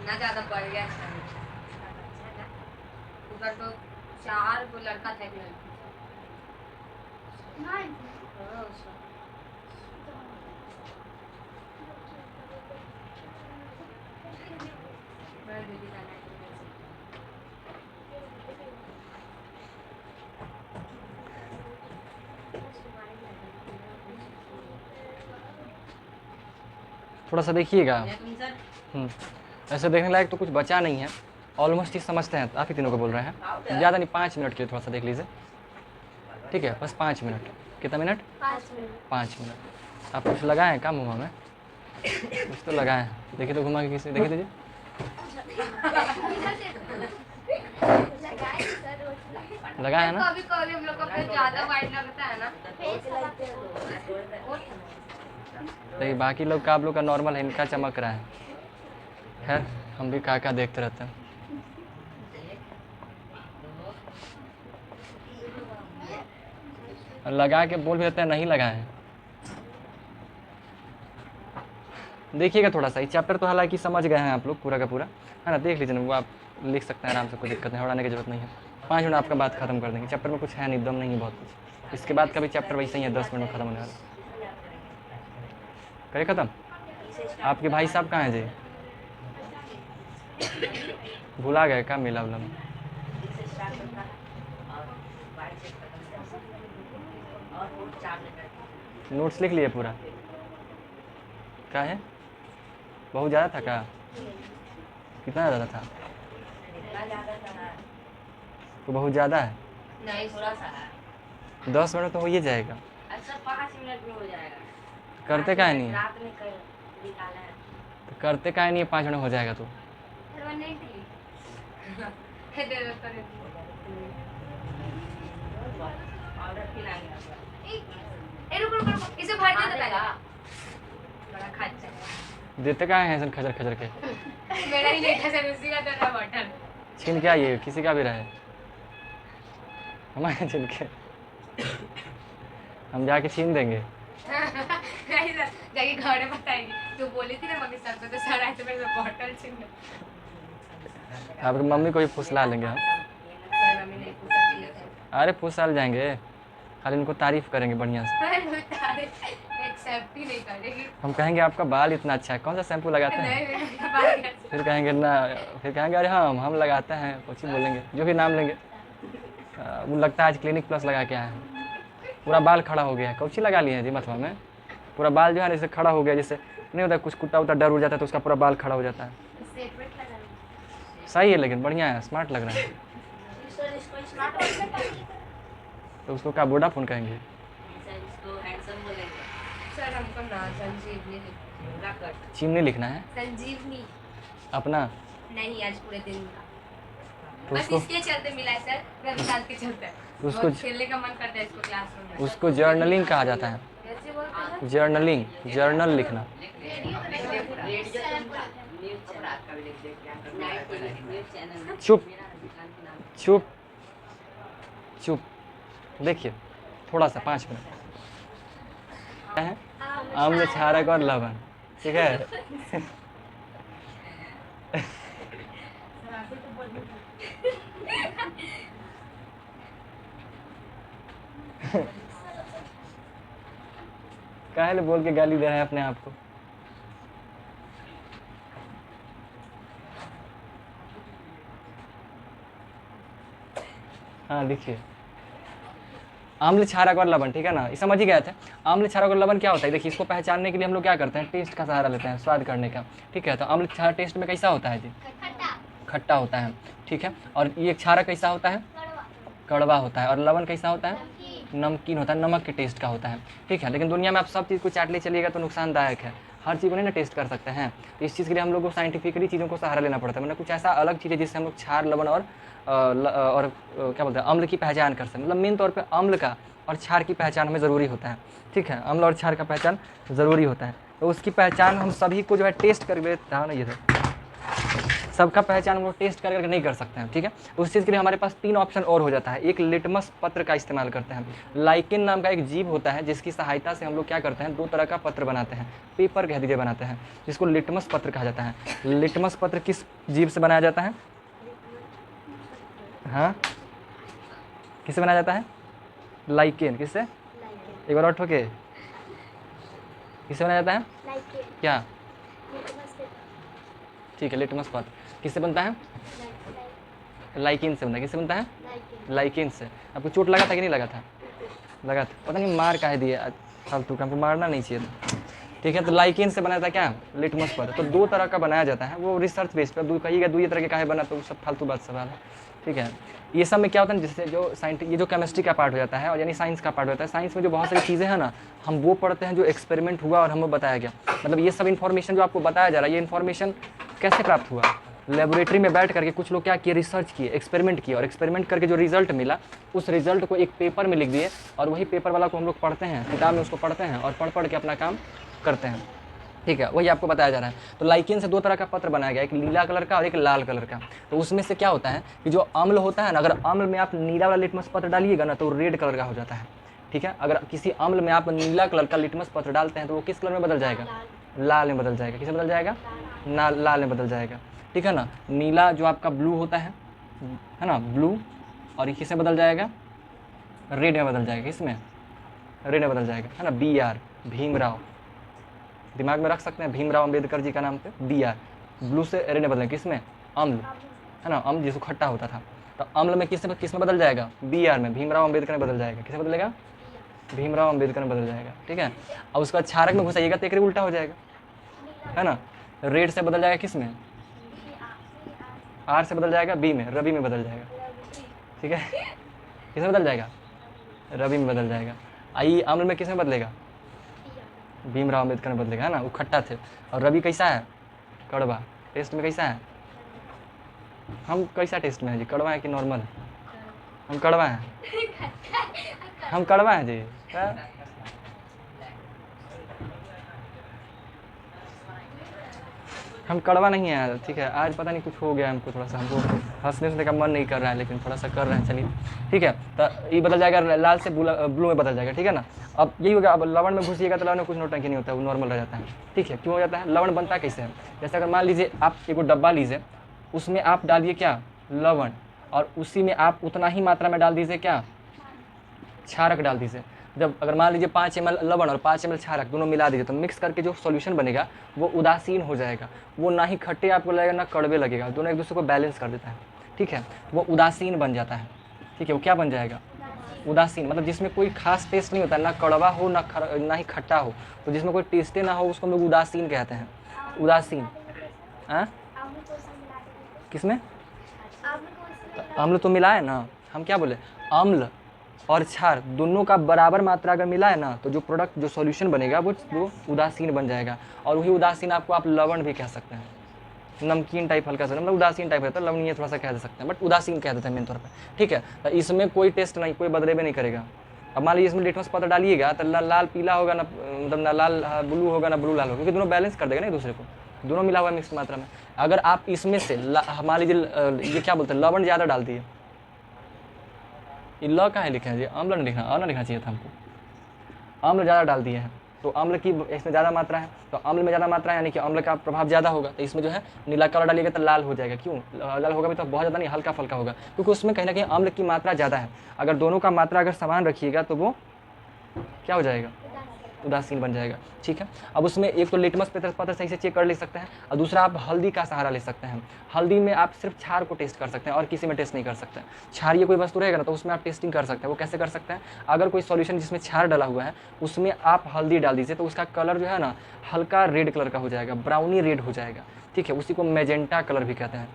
ना ज्यादा बढ़ गया उधर तो 4 वो लड़का था एक लड़की थोड़ा सा देखिएगा। ऐसे देखने लायक तो कुछ बचा नहीं है, ऑलमोस्ट ही समझते हैं। आप ही तीनों को बोल रहे हैं, ज़्यादा नहीं, 5 मिनट के लिए थोड़ा सा देख लीजिए, ठीक है? बस 5 मिनट। कितना मिनट? 5 मिनट। आप कुछ लगाए हैं क्या मुँह में? कुछ तो लगाए हैं, देखिए तो घुमा के किसी देखिए दीजिए। लगाए है ना? कभी कभी हम लोग को ज्यादा वाइट लगता है ना, देखिए बाकी लोग का, आप लोग का नॉर्मल है, इनका चमक रहा है। खैर हम भी क्या देखते रहते हैं। लगा के बोल भी देते हैं नहीं लगाए हैं। देखिएगा थोड़ा सा, चैप्टर तो हालांकि समझ गए हैं आप लोग पूरा का पूरा, है ना? देख लीजिए ना, वो आप लिख सकते हैं आराम से, कोई दिक्कत नहीं, हटाने की जरूरत नहीं है। 5 मिनट आपका बात खत्म कर देंगे। चैप्टर में कुछ है नहीं, दम नहीं है बहुत कुछ। इसके बाद का भी चैप्टर वैसे ही है, 10 मिनट में खत्म होने वाला। करिए खत्म। आपके भाई साहब कहाँ हैं जी? भुला गए क्या मेला उला में? नोट्स लिख लिए पूरा? क्या है, बहुत ज़्यादा था क्या? कितना ज़्यादा था? तो बहुत ज़्यादा है? नहीं थोड़ा सा है। 10 मिनट तो हो ही जाएगा। अच्छा 5 मिनट में हो जाएगा। करते काहे नहीं है? रात में कर निकाला है तो करते काहे नहीं है? 5 मिनट हो जाएगा तो। इसे भर दे पहले। बड़ा खर्चा है। देते काहे हैं ऐसे खजर खजर के? मेरा ही नहीं था सर, उसी का तो रहा बॉटल। छीन क्या ये किसी का भी रहे, हमारे छीन के हम जाके छीन देंगे। नहीं सर, जाके घर में बताएगी तू बोली थी ना मम्मी सर को, तो सर आए तो मेरे बॉटल छीन ले। आपकी मम्मी को भी फुसला लेंगे हम। सर मम्मी नहीं पूछती है। अरे फुसल जाएंगे, खाली इनको तारीफ करेंगे बढ़िया से। एक्सेप्ट ही नहीं करेगी। हम कहेंगे आपका बाल इतना अच्छा है, कौन सा शैम्पू लगाते हैं? नहीं फिर कहेंगे ना, फिर कहेंगे अरे हम लगाते हैं, कुछ ही बोलेंगे, जो भी नाम लेंगे। वो लगता है आज क्लिनिक प्लस लगा के आए हैं। पूरा बाल खड़ा हो गया है। कौची लगा लिए हैं जी मथुआ में? पूरा बाल जो है ना जैसे खड़ा हो गया, जैसे नहीं होता कुछ कुत्ता उता डर हो जाता है तो उसका पूरा बाल खड़ा हो जाता है। सही है, लेकिन बढ़िया है, स्मार्ट लग रहा है। तो उसको क्या वोडाफोन कहेंगे? सर हमको ना संजीवनी चिमनी लिखना है। संजीवनी अपना नहीं, आज पूरे दिन का तो बस उसको इसके चलते मिला है सर, रविकाल के चलते। उसको खेलने का मन करता है इसको क्लासरूम में। उसको जर्नलिंग कहा जाता है। कैसे बोलते हैं? जर्नलिंग, जर्नल लिखना। चुप चुप चुप। देखिए थोड़ा सा 5 मिनट है, आम्ल क्षारक और लवण, ठीक है? काहे बोल के गाली दे रहे हैं अपने आप को? हाँ लिखिए, आम्ल क्षारक और लवण, ठीक है ना? ये समझ ही गए थे। आम्ल क्षारक और लवण क्या होता है? देखिए इसको पहचानने के लिए हम लोग क्या करते हैं, टेस्ट का सहारा लेते हैं, स्वाद करने का, ठीक है? तो आम्ल क्षार टेस्ट में कैसा होता है जी? खट्टा होता है, ठीक है? और ये क्षारक कैसा होता है? कड़वा होता है। और लवण कैसा होता है? नमकीन होता है, नमक के टेस्ट का होता है, ठीक है? लेकिन दुनिया में आप सब चीज़ को चाट ले चलिएगा तो नुकसानदायक है। हर चीज़ को नहीं ना टेस्ट कर सकते हैं। तो इस चीज़ के लिए हम लोग को साइंटिफिकली चीज़ों को सहारा लेना पड़ता है, मतलब कुछ ऐसा अलग चीज़ है जिससे हम लोग क्षार, लवण और क्या बोलते हैं, अम्ल की पहचान कर सकते हैं। मतलब मेन तौर पे अम्ल का और क्षार की पहचान हमें ज़रूरी होता है, ठीक है? अम्ल और क्षार का पहचान ज़रूरी होता है। तो उसकी पहचान हम सभी को जो है टेस्ट करके था ना, ये सबका पहचान हम लोग टेस्ट कर करके नहीं कर सकते हैं, ठीक है। तो उस चीज़ के लिए हमारे पास 3 ऑप्शन और हो जाता है। एक लिटमस पत्र का इस्तेमाल करते हैं। लाइकेन नाम का एक जीव होता है जिसकी सहायता से हम लोग क्या करते हैं, 2 तरह का पत्र बनाते हैं, पेपर कह दीजिए बनाते हैं, जिसको लिटमस पत्र कहा जाता है। लिटमस पत्र किस जीव से बनाया जाता है? हाँ, किससे बनाया जाता है? लाइकेन। किससे? एक बार और ठोके। किससे बनाया जाता है? क्या? ठीक है, लिटमस पत्र किससे बनता है? लाइकेन से बनता है। किससे बनता है? लाइकेन से। आपको चोट लगा था कि नहीं लगा था? लगा था, पता नहीं मार काहे दिया फालतू का, हमको मारना नहीं चाहिए था, ठीक है। तो लाइकेन से बनाया था क्या? लिटमस पत्र। तो 2 तरह का बनाया जाता है, वो रिसर्च बेस पर कहिएगा 2 तरह के काहे बना, तो सब फालतू बात सवाल है, ठीक है। ये सब में क्या होता है, जिससे जो साइंटिफिक, ये जो केमिस्ट्री का पार्ट हो जाता है और यानी साइंस का पार्ट होता है, साइंस में जो बहुत सारी चीज़ें हैं ना, हम वो पढ़ते हैं जो एक्सपेरिमेंट हुआ और हमें बताया गया। मतलब ये सब इन्फॉर्मेशन जो आपको बताया जा रहा है, ये इन्फॉर्मेशन कैसे प्राप्त हुआ? लेबोरेटरी में बैठ करके कुछ लोग क्या किए, रिसर्च किए, एक्सपेरिमेंट किए, और एक्सपेरिमेंट करके जो रिजल्ट मिला उस रिजल्ट को एक पेपर में लिख दिए, और वही पेपर वाला को हम लोग पढ़ते हैं, किताब में उसको पढ़ते हैं और पढ़ के अपना काम करते हैं, ठीक है। वही आपको बताया जा रहा है। तो लाइकेन से 2 तरह का पत्र बनाया गया, एक नीला कलर का और एक लाल कलर का। तो उसमें से क्या होता है कि जो अम्ल होता है ना, अगर अम्ल में आप नीला वाला लिटमस पत्र डालिएगा ना तो रेड कलर का हो जाता है, ठीक है। अगर किसी अम्ल में आप नीला कलर का लिटमस पत्र डालते हैं तो वो किस कलर में बदल जाएगा? लाल में बदल जाएगा। किसमें बदल जाएगा? लाल में बदल जाएगा, ठीक है ना। नीला जो आपका ब्लू होता है ना, ब्लू, और ये किसमें बदल जाएगा? रेड में बदल जाएगा। किसमें? रेड में बदल जाएगा, है ना। BR, भीमराव, दिमाग में रख सकते हैं, भीमराव अंबेडकर जी का नाम पे BR। ब्लू से रेड में बदलेंगे, किसमें? अम्ल, है ना, अम्ल जिसको खट्टा होता था। तो अम्ल में किस में बदल जाएगा? BR में, भीमराव अंबेडकर में बदल जाएगा। किसमें बदलेगा? भीमराव अंबेडकर में बदल जाएगा, ठीक है। और उसके बाद क्षारक में घुसाइएगा तो एक उल्टा हो जाएगा, है ना। रेड से बदल जाएगा किसमें? R से बदल जाएगा B में, रवि में बदल जाएगा, ठीक है। किसमें बदल जाएगा? रवि में बदल जाएगा। आई अम्ल में किसमें बदलेगा? भीमराव अम्बेडकर में बदलेगा, है ना। वो खट्टा थे। और रवि कैसा है? कड़वा। टेस्ट में कैसा है? हम कैसा टेस्ट में है जी, कड़वा है कि नॉर्मल? हम कड़वा हैं, हम कड़वा हैं जी। हम कड़वा नहीं है, ठीक है। आज पता नहीं कुछ हो गया हमको, थोड़ा सा हमको हंसने उठने का मन नहीं कर रहा है, लेकिन थोड़ा सा कर रहे हैं, चलिए, ठीक है। तो ये बदल जाएगा, लाल से ब्लू में बदल जाएगा, ठीक है ना। अब यही हो गया। अब लवण में घुसिएगा तो लवण में कुछ नोटंकी नहीं होता है, वो नॉर्मल रह जाता है, ठीक है। क्यों हो जाता है? लवण बनता कैसे है? जैसे अगर मान लीजिए आप एक डब्बा लीजिए, उसमें आप डालिए क्या? लवण, और उसी में आप उतना ही मात्रा में डाल दीजिए क्या? क्षारक डाल दीजिए। जब अगर मान लीजिए 5 ml लवण और 5 ml क्षारक दोनों मिला दीजिए, तो मिक्स करके जो सॉल्यूशन बनेगा वो उदासीन हो जाएगा। वो ना ही खट्टे आपको लगेगा ना कड़वे लगेगा, दोनों एक दूसरे को बैलेंस कर देता है, ठीक है। वो उदासीन बन जाता है, ठीक है। वो क्या बन जाएगा? उदासीन, मतलब जिसमें कोई खास टेस्ट नहीं होता, ना कड़वा हो ना ही खट्टा हो, तो जिसमें कोई टेस्टे ना हो उसको हम लोग उदासीन कहते हैं। उदासीन। हाँ, किसमें? अम्ल तो मिला है ना, हम क्या बोले? अम्ल और क्षार दोनों का बराबर मात्रा अगर मिला है ना, तो जो प्रोडक्ट, जो सॉल्यूशन बनेगा वो उदासीन बन जाएगा। और वही उदासीन आपको आप लवण भी कह सकते हैं, नमकीन टाइप हल्का सा, मतलब उदासीन टाइप रहता है, लवणीय थोड़ा सा कह सकते हैं, बट उदासीन कह देते हैं मेन तौर पे, ठीक है। तो इसमें कोई टेस्ट नहीं, कोई बदले भी नहीं करेगा। अब मान लीजिए इसमें लिटमस पत्र डालिएगा तो लाल पीला होगा ना, मतलब ना लाल ब्लू होगा ना ब्लू लाल होगा, क्योंकि दोनों बैलेंस कर देगा ना एक दूसरे को, दोनों मिला हुआ है मिक्स मात्रा में। अगर आप इसमें से मान लीजिए ये क्या बोलते हैं, लवण ज़्यादा डाल दिए, ये ल का है लिखे हैं जी, अम्ल नहीं लिखना, नहीं लिखना चाहिए था हमको। अम्ल ज़्यादा डाल दिए हैं तो अम्ल की इसमें ज़्यादा मात्रा है, तो अम्ल में ज़्यादा मात्रा है यानी कि अम्ल का प्रभाव ज़्यादा होगा, तो इसमें जो है नीला कलर डालिएगा तो लाल हो जाएगा। क्यों लाल होगा भी? तो बहुत ज़्यादा नहीं, हल्का फल्का होगा, क्योंकि उसमें कहीं ना कहीं अम्ल की मात्रा ज़्यादा है। अगर दोनों का मात्रा अगर समान रखिएगा तो वो क्या हो जाएगा? उदासीन बन जाएगा, ठीक है। अब उसमें एक तो लिटमस पत्र सही से चेक कर ले सकते हैं, और दूसरा आप हल्दी का सहारा ले सकते हैं। हल्दी में आप सिर्फ क्षार को टेस्ट कर सकते हैं और किसी में टेस्ट नहीं कर सकते। क्षारीय कोई वस्तु रहेगा ना तो उसमें आप टेस्टिंग कर सकते हैं। वो कैसे कर सकते हैं? अगर कोई सॉल्यूशन जिसमें क्षार डाला हुआ है उसमें आप हल्दी डाल दीजिए तो उसका कलर जो है ना हल्का रेड कलर का हो जाएगा, ब्राउनी रेड हो जाएगा, ठीक है। उसी को मैजेंटा कलर भी कहते हैं,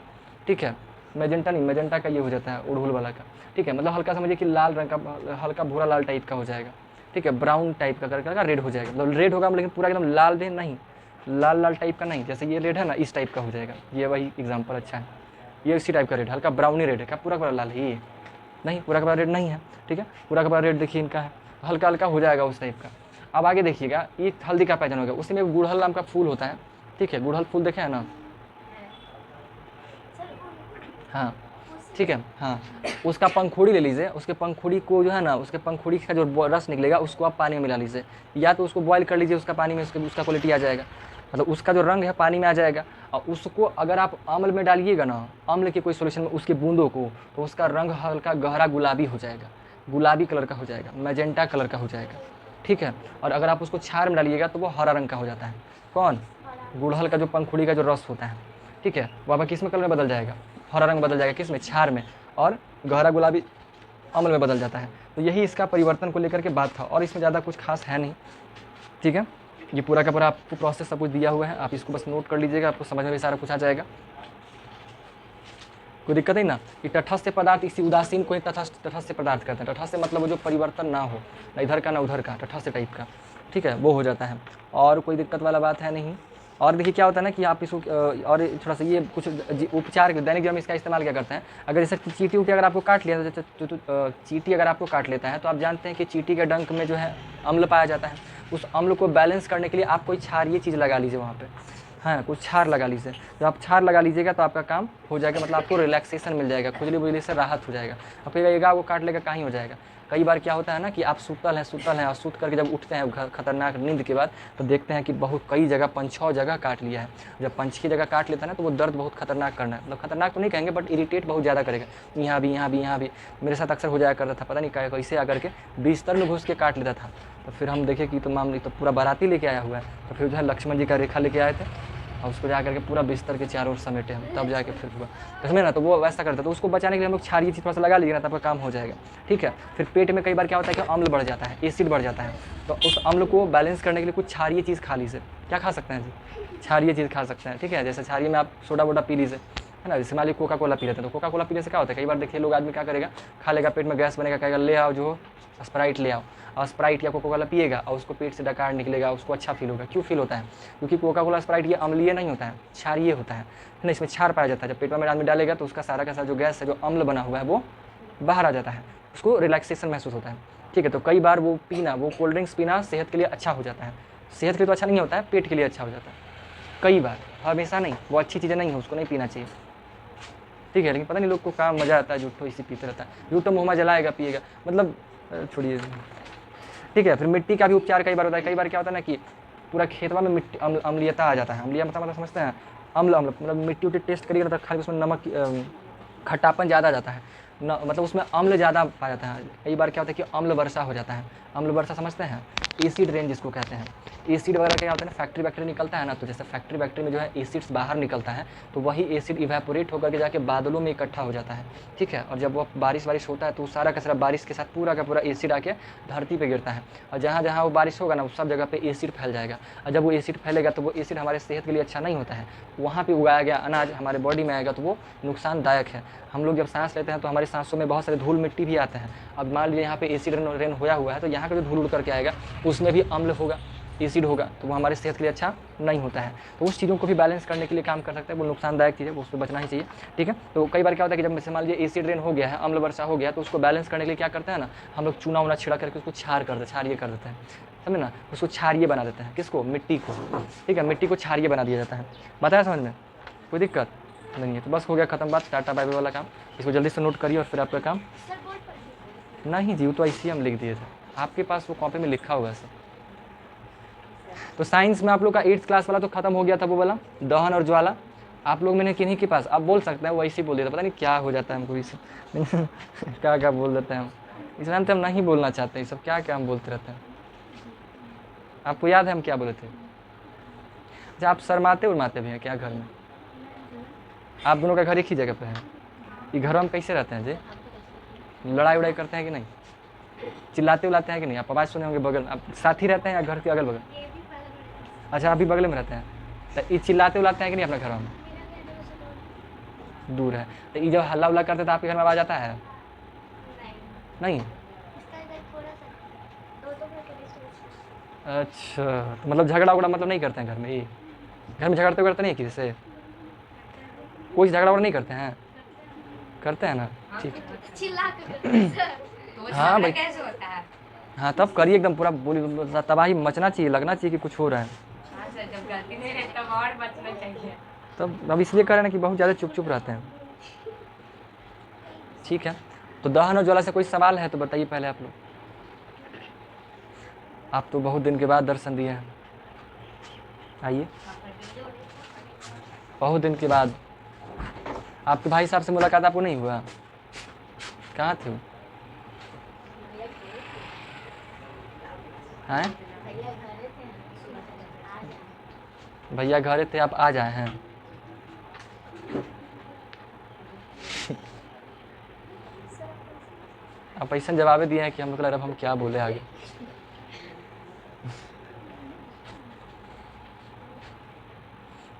ठीक है। मैजेंटा नहीं, मैजेंटा का ये हो जाता है उड़हुल वाला का, ठीक है। मतलब हल्का समझिए कि लाल रंग का, हल्का भूरा लाल टाइप का हो जाएगा, ठीक है। ब्राउन टाइप का कलर का रेड हो जाएगा, मतलब रेड होगा लेकिन पूरा एकदम लाल दे नहीं, लाल टाइप का नहीं, जैसे ये रेड है ना इस टाइप का हो जाएगा। ये वही एग्जांपल अच्छा है, ये इसी टाइप का रेड, हल्का ब्राउनी रेड है। क्या पूरा लाल है? ये नहीं, पूरा का पूरा रेड नहीं है, ठीक है। पूरा का पूरा रेड देखिए इनका है, हल्का हल्का हो जाएगा उस टाइप का। अब आगे देखिएगा, ये हल्दी का पहचान हो गया। उसी में गुड़हल नाम का फूल होता है, ठीक है। गुड़हल फूल देखे है ना, हाँ ठीक है, हाँ उसका पंखुड़ी ले लीजिए, उसके पंखुड़ी को जो है ना, उसके पंखुड़ी का जो रस निकलेगा उसको आप पानी में मिला लीजिए, या तो उसको बॉईल कर लीजिए उसका पानी में, उसका क्वालिटी आ जाएगा, मतलब उसका जो रंग है पानी में आ जाएगा। और उसको अगर आप अम्ल में डालिएगा ना, अम्ल के कोई सोल्यूशन में उसकी बूंदों को, तो उसका रंग हल्का गहरा गुलाबी हो जाएगा, गुलाबी कलर का हो जाएगा, मैजेंटा कलर का हो जाएगा, ठीक है। और अगर आप उसको छार में डालिएगा तो वो हरा रंग का हो जाता है। कौन? गुड़हल का जो पंखुड़ी का जो रस होता है, ठीक है, वो आपका किस में कलर में बदल जाएगा? हरा रंग बदल जाएगा, किस में? छार में। और गहरा गुलाबी अम्ल में बदल जाता है। तो यही इसका परिवर्तन को लेकर के बात था, और इसमें ज़्यादा कुछ खास है नहीं, ठीक है। ये पूरा का पूरा आपको प्रोसेस सब कुछ दिया हुआ है, आप इसको बस नोट कर लीजिएगा, आपको समझ में भी सारा कुछ आ जाएगा, कोई दिक्कत नहीं ना। कि तटस्थ पदार्थ इसी उदासीन को ही तटस्थ पदार्थ कहते हैं। तटस्थ मतलब वो जो परिवर्तन ना हो, ना इधर का ना उधर का, तटस्थ टाइप का, ठीक है, वो हो जाता है, और कोई दिक्कत वाला बात है नहीं। और देखिए क्या होता है ना कि आप इसको और थोड़ा सा ये कुछ उपचार दैनिक जीवन में इसका इस्तेमाल क्या करते हैं। अगर जैसे चींटी उटी अगर आपको काट लिया, तो चींटी अगर आपको काट लेता है, तो आप जानते हैं कि चींटी के डंक में जो है अम्ल पाया जाता है। उस अम्ल को बैलेंस करने के लिए आप कोई क्षारीय चीज़ लगा लीजिए वहाँ पे, हाँ कुछ छार लगा लीजिए। जब आप छार लगा लीजिएगा तो आपका काम हो जाएगा, मतलब आपको रिलैक्सेशन मिल जाएगा, खुजली बुजली से राहत हो जाएगा। अब कहिएगा वो काट लेगा, कहीं हो जाएगा। कई बार क्या होता है ना कि आप सुतल हैं और सूत करके जब उठते हैं खतरनाक नींद के बाद, तो देखते हैं कि बहुत कई जगह 5-6 जगह काट लिया है। जब 5-6 जगह काट लेता है ना, तो वो दर्द बहुत खतरनाक करना है, मतलब खतरनाक तो नहीं कहेंगे, बट इरिटेट बहुत ज़्यादा करेगा, यहाँ भी यहाँ भी यहाँ भी। मेरे साथ अक्सर हो जाया करता था, पता नहीं कैसे आकर के बिस्तर में घुस के काट लेता था। तो फिर हम देखे कि तो मामले तो पूरा बाराती लेके आया हुआ है, तो फिर जो है लक्ष्मण जी का रेखा लेके आए थे, और उसको जा करके पूरा बिस्तर के चारों ओर समेटे हम, तब जाके फिर हुआ इसमें ना। तो वो वैसा करता, तो उसको बचाने के लिए हम लोग क्षारीय चीज़ थोड़ा सा लगा लीजिए ना, तब का काम हो जाएगा, ठीक है। फिर पेट में कई बार क्या होता है कि अम्ल बढ़ जाता है, एसिड बढ़ जाता है, तो उस अम्ल को बैलेंस करने के लिए कुछ क्षारीय चीज़ खा लीजिए। क्या खा सकते हैं जी? क्षारीय चीज़ खा सकते हैं, ठीक है। जैसे क्षारीय में आप सोडा वोडा पी लीजिए, है ना। जैसे मान लीजिए कोका कोला पी लेते हैं, तो कोका कोला पीने से क्या होता है, कई बार देखिए लोग आदमी क्या करेगा, खा लेगा, पेट में गैस बनेगा, कहेगा ले आओ जो स्प्राइट ले आओ, और स्प्राइट या कोका कोला पिएगा और उसको पेट से डकार निकलेगा, उसको अच्छा फील होगा। क्यों फील होता है? क्योंकि कोका कोला स्प्राइट ये अम्लीय नहीं होता है, क्षारीय होता है ना। इसमें क्षार पाया जाता है। जब पेट में आदमी डालेगा तो उसका सारा का सारा जो गैस है, जो अम्ल बना हुआ है, वो बाहर आ जाता है, उसको रिलैक्सेशन महसूस होता है, ठीक है। तो कई बार वो पीना, वो कोल्ड ड्रिंक्स पीना सेहत के लिए अच्छा हो जाता है। सेहत के लिए तो अच्छा नहीं होता है, पेट के लिए अच्छा हो जाता है कई बार, हमेशा नहीं। वो अच्छी चीज़ें नहीं है, उसको नहीं पीना चाहिए, ठीक है। लेकिन पता नहीं लोग को काम मज़ा आता है, झूठो इसी पीते रहता है, झूठो मुँह में जलाएगा पिएगा, मतलब छोड़िए, ठीक है। फिर मिट्टी का भी उपचार कई बार होता है। कई बार क्या होता है ना कि पूरा खेतवा में मिट्टी अम्लीयता आ जाता है। अम्लीय मतलब समझते हैं, अम्ल मतलब मिट्टी उट्टी टेस्ट करिएगा तो खाली उसमें नमक खट्टापन ज़्यादा आ जाता है न, मतलब उसमें अम्ल ज़्यादा पाया जाता है। कई बार क्या होता है कि अम्ल वर्षा हो जाता है। अम्ल वर्षा समझते हैं, एसिड रेन जिसको कहते हैं। एसिड वगैरह क्या होता है ना, फैक्ट्री वैक्ट्री निकलता है ना, तो जैसे फैक्ट्री वैक्ट्री में जो है एसिड्स बाहर निकलता है, तो वही एसिड इवेपोरेट होकर के जाके बादलों में इकट्ठा हो जाता है, ठीक है। और जब वो बारिश होता है तो सारा का सारा बारिश के साथ पूरा का पूरा एसिड आके धरती पे गिरता है, और जहाँ जहाँ वो बारिश होगा ना, उस सब जगह पे एसिड फैल जाएगा। और जब वो एसिड फैलेगा तो वो एसिड हमारे सेहत के लिए अच्छा नहीं होता है। वहाँ पे उगाया गया अनाज हमारे बॉडी में आएगा तो वो नुकसानदायक है। हम लोग जब सांस लेते हैं तो हमारी सांसों में बहुत सारे धूल मिट्टी भी आते हैं। अब मान लीजिए यहाँ पे एसिड रेन होया हुआ है, तो यहाँ का जो धूल उड़ करके आएगा उसमें भी अम्ल होगा, एसिड होगा, तो वो हमारे सेहत के लिए अच्छा नहीं होता है। तो उस चीज़ों को भी बैलेंस करने के लिए काम कर सकता है, वो नुकसानदायक चीज़ है, वो उससे बचना ही चाहिए, ठीक है। तो कई बार क्या होता है कि जब मान लीजिए एसिड रेन हो गया है, अम्ल वर्षा हो गया, तो उसको बैलेंस करने के लिए क्या करते हैं ना, हम लोग चूना उना छिड़ा करके उसको क्षारीय कर देते हैं, समझे ना। उसको क्षारीय बना देते हैं, किसको? मिट्टी को, ठीक है। मिट्टी को क्षारीय बना दिया जाता है। बताया समझ में? कोई दिक्कत नहीं है। तो बस हो गया खत्म बात, टाटा बाय बाय वाला काम। इसको जल्दी से नोट करिए और फिर आपका काम। नहीं जी, वो तो ऐसे ही हम लिख दिए थे, आपके पास वो कॉपी में लिखा होगा सर। तो साइंस में आप लोग का 8th क्लास वाला तो खत्म हो गया था, वो वाला दहन और ज्वाला। आप लोग मैंने किन्हीं के पास, आप बोल सकते हैं वो ऐसे ही बोल दिया था, पता नहीं क्या हो जाता है हमको इसे क्या क्या बोल देते हैं हम, इस नाम से हम नहीं बोलना चाहते हैं, सब क्या क्या हम बोलते रहते हैं। आपको याद है हम क्या बोले थे? अच्छा, आप शर्माते उर्माते भी हैं क्या घर में? आप दोनों का घर एक ही जगह पे है? ये घर में कैसे रहते हैं जी? लड़ाई उड़ाई करते हैं कि नहीं? चिल्लाते उलाते हैं कि नहीं? आप आवाज़ सुने होंगे बगल, आप साथ ही रहते हैं या घर के अगल बगल? अच्छा, आप भी बगल में रहते हैं, तो ये चिल्लाते उलाते हैं कि नहीं अपने घर में? दूर है। तो ये जब हल्ला उल्ला करते तो आपके घर में आवाज़ आता है? नहीं। अच्छा, तो मतलब झगड़ा उगड़ा मतलब नहीं करते हैं घर में? ये घर में झगड़ते करते नहीं है किसी से? कोई झगड़ा उगड़ा नहीं करते हैं? करते हैं ना, ठीक है। हाँ भाई, कैसे होता है? हाँ तब करिए एकदम पूरा, बोली तबाही मचना चाहिए, लगना चाहिए कि कुछ हो रहा है। हाँ सर, जब गलती नहीं है तब और बचना चाहिए। तब अब इसलिए कह रहे हैं कि बहुत ज़्यादा चुप चुप रहते हैं। ठीक है, तो दहन और ज्वाला से कोई सवाल है तो बताइए पहले आप लोग। आप तो बहुत दिन के बाद दर्शन दिए हैं, आइए। बहुत दिन के बाद आपके भाई साहब से मुलाकात आपको नहीं हुआ? कहाँ थे वो? हैं? भैया घरे थे, आप आ जाए हैं। आप ऐसा जवाबे दिए हैं कि हम लोग लग रहा है अब हम क्या बोले आगे।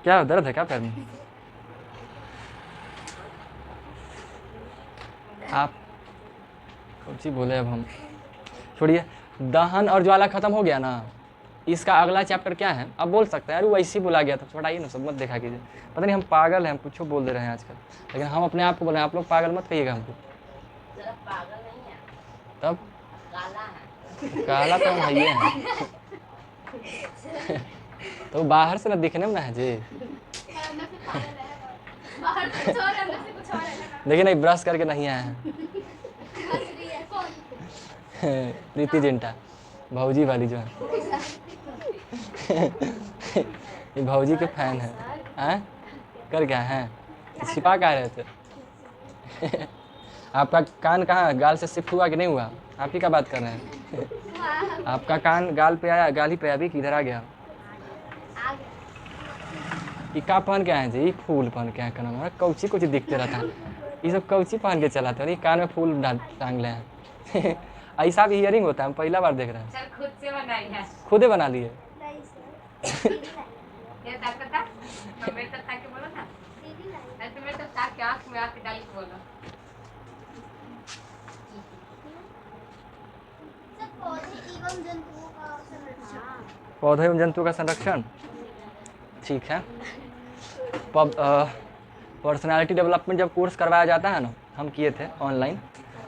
क्या दर्द है क्या पैर में? आप कौन सी बोले अब हम, छोड़िए। दहन और ज्वाला खत्म हो गया ना, इसका अगला चैप्टर क्या है अब बोल सकते हैं। अरे वो ऐसे ही बोला गया था, छोड़ाइए ना, सब मत देखा कीजिए। पता नहीं हम पागल हैं, हम कुछ बोल दे रहे हैं आजकल, लेकिन हम अपने आप को बोल रहे हैं, आप लोग पागल मत कहिएगा हमको। पागल नहीं है, तब काला है। काला तो हम है हैं। तो बाहर से ना दिखने में ना है जी, देखिए नहीं ब्रश करके नहीं आए हैं। प्रीति जिंटा भौजी वाली जो है, ये भौजी के फैन है। हैं? कर क्या हैं? छिपा क्या रहे थे? आपका कान कहाँ, गाल से शिफ्ट हुआ कि नहीं हुआ? आप ही का बात कर रहे हैं। आपका कान गाल पे आया, गाल ही पे अभी किधर आ गया? ये का पहन के आए जी? ये फूल पहन के आए, का नाम कौची कुछ दिखते रहता है, ये सब कौची पहन के चलाते हैं, कान में फूल टांग ले हैं। ऐसा भी हियरिंग होता है, हम पहला बार देख रहे हैं। सर खुद से बनाई है, खुद ही बना लिए? ये ताकत था, तो मेरे तक ताकि बोलो ना, ऐसे मेरे तक ताकि आँख में आँख डाल के बोलो। पौधे एवं जंतुओं का संरक्षण, ठीक है। पर्सनालिटी डेवलपमेंट जब कोर्स करवाया जाता है ना, हम किए थे ऑनलाइन,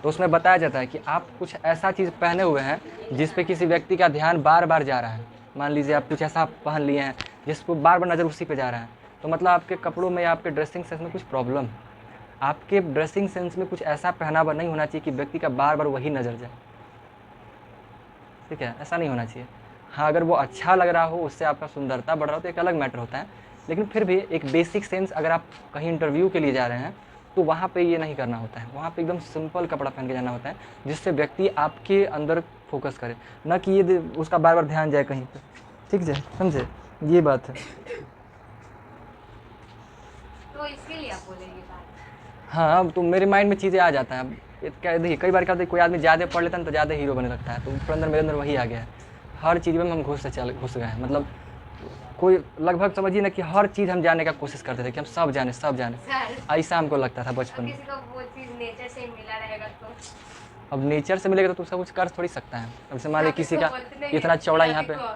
तो उसमें बताया जाता है कि आप कुछ ऐसा चीज़ पहने हुए हैं जिस पे किसी व्यक्ति का ध्यान बार बार जा रहा है। मान लीजिए आप कुछ ऐसा पहन लिए हैं जिसको बार बार नज़र उसी पे जा रहा है, तो मतलब आपके कपड़ों में या आपके ड्रेसिंग सेंस में कुछ प्रॉब्लम है। आपके ड्रेसिंग सेंस में कुछ ऐसा पहनावा नहीं होना चाहिए कि व्यक्ति का बार बार वही नज़र जाए, ठीक है, ऐसा नहीं होना चाहिए। हाँ, अगर वो अच्छा लग रहा हो, उससे आपका सुंदरता बढ़ रहा हो तो एक अलग मैटर होता है, लेकिन फिर भी एक बेसिक सेंस, अगर आप कहीं इंटरव्यू के लिए जा रहे हैं तो वहाँ पे ये नहीं करना होता है। वहाँ पे एकदम सिंपल कपड़ा पहन के जाना होता है जिससे व्यक्ति आपके अंदर फोकस करे, ना कि ये उसका बार बार ध्यान जाए कहीं पे, ठीक है, समझे, ये बात है। तो इसके लिए आप बोलेंगे बात। हाँ, तो मेरे माइंड में चीज़ें आ जाता है। ये क्या देखिए, कई बार क्या होता है, कोई आदमी ज़्यादा पढ़ लेता है तो ज़्यादा हीरो बनने लगता है, तो ऊपर अंदर मेरे अंदर वही आ गया है। हर चीज़ में हम घुस गए हैं, मतलब कोई लगभग समझिए ना कि हर चीज़ हम जानने का कोशिश करते थे कि हम सब जाने सर ऐसा हमको लगता था बचपन में। किसी को वो चीज़ नेचर से मिला रहेगा तो अब नेचर से मिलेगा तो उसका कुछ कर थोड़ी सकता है। अब जैसे मान लीजिए किसी का बोलते नहीं इतना है, चौड़ा यहाँ पे देखो,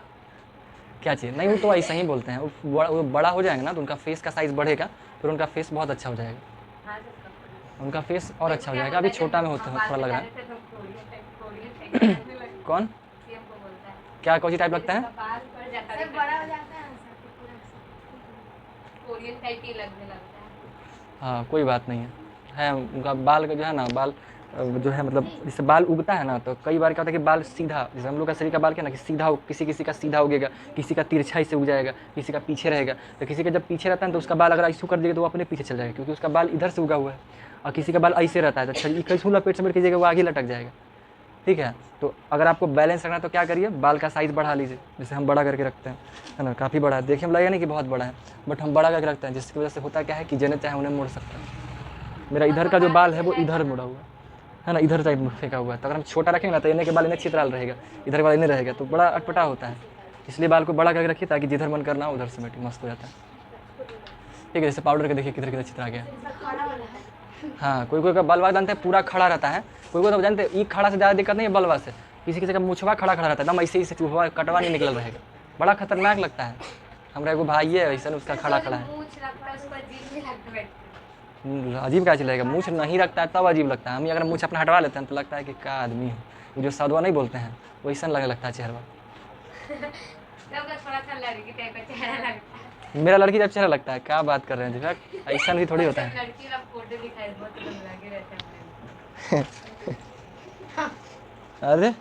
क्या चीज़ नहीं, वो तो ऐसा ही बोलते हैं। वो बड़ा हो जाएगा ना तो उनका फेस का साइज़ बढ़ेगा, फिर उनका फेस बहुत अच्छा हो जाएगा, हाँ, सर, उनका फेस और अच्छा हो जाएगा। अभी छोटा में होता है, थोड़ा लग रहा है। कौन क्या कौन सी टाइप लगता है? कोरियन टाइप ही लगने लगता है। हाँ, कोई बात नहीं है उनका बाल का जो है ना, बाल जो है मतलब जैसे बाल उगता है ना, तो कई बार क्या होता है कि बाल सीधा, जैसे हम लोग का शरीर का बाल क्या ना कि सीधा किसी का सीधा उगेगा, किसी का तिरछाई से उग जाएगा, किसी का पीछे रहेगा। तो किसी का जब पीछे रहता है तो उसका बाल अगर ऐसे कर देगा तो वो अपने पीछे चल जाएगा, क्योंकि उसका बाल इधर से उगा हुआ है। और किसी का बाल ऐसे रहता है तो कैसे लपेट समेट कीजिएगा, वो आगे लटक जाएगा, ठीक है। तो अगर आपको बैलेंस रखना है तो क्या करिए, बाल का साइज़ बढ़ा लीजिए, जैसे हम बड़ा करके रखते हैं, है ना, काफ़ी बड़ा है, देखिए हम लगेगा नहीं कि बहुत बड़ा है, बट हम बड़ा करके रखते हैं, जिसकी वजह से होता क्या है कि जने चाहे उन्हें मोड़ सकते हैं। मेरा इधर का जो बाल है वो इधर मुड़ा हुआ है ना, इधर साइड में फेंका हुआ है, तो अगर हम छोटा रखेंगे ना तो इन्हें के बाल इन्हें चित्राल रहेगा, इधर का बाल इन्हें रहेगा, तो बड़ा अटपटा होता है। इसलिए बाल को बड़ा करके रखिए ताकि जिधर मन करना हो उधर समेट मस्त हो जाता है, ठीक है। जैसे पाउडर के देखिए किधर किधर चित्रा गया। हाँ, कोई का बलवा जानते हैं पूरा खड़ा रहता है, कोई तो जानते हैं ई खड़ा से ज़्यादा दिक्कत नहीं है बलवा से, किसी का मुछवा खड़ा रहता है एकदम ऐसे ही से, चूहा कटवा नहीं निकल रहेगा, बड़ा खतरनाक लगता है। हमारा एगो भाई है ऐसा, उसका खड़ा है, अजीब क्या चलेगा, मूछ नहीं रखता है तब अजीब लगता है। हम अगर मूछ अपना हटवा लेते हैं तो लगता है कि क्या आदमी है, वो जो सदवा नहीं बोलते हैं वैसा लगने लगता है चेहरा। मेरा लड़की जब चेहरा लगता है, क्या बात कर रहे हैं जी, ऐसा भी थोड़ी होता है। अरे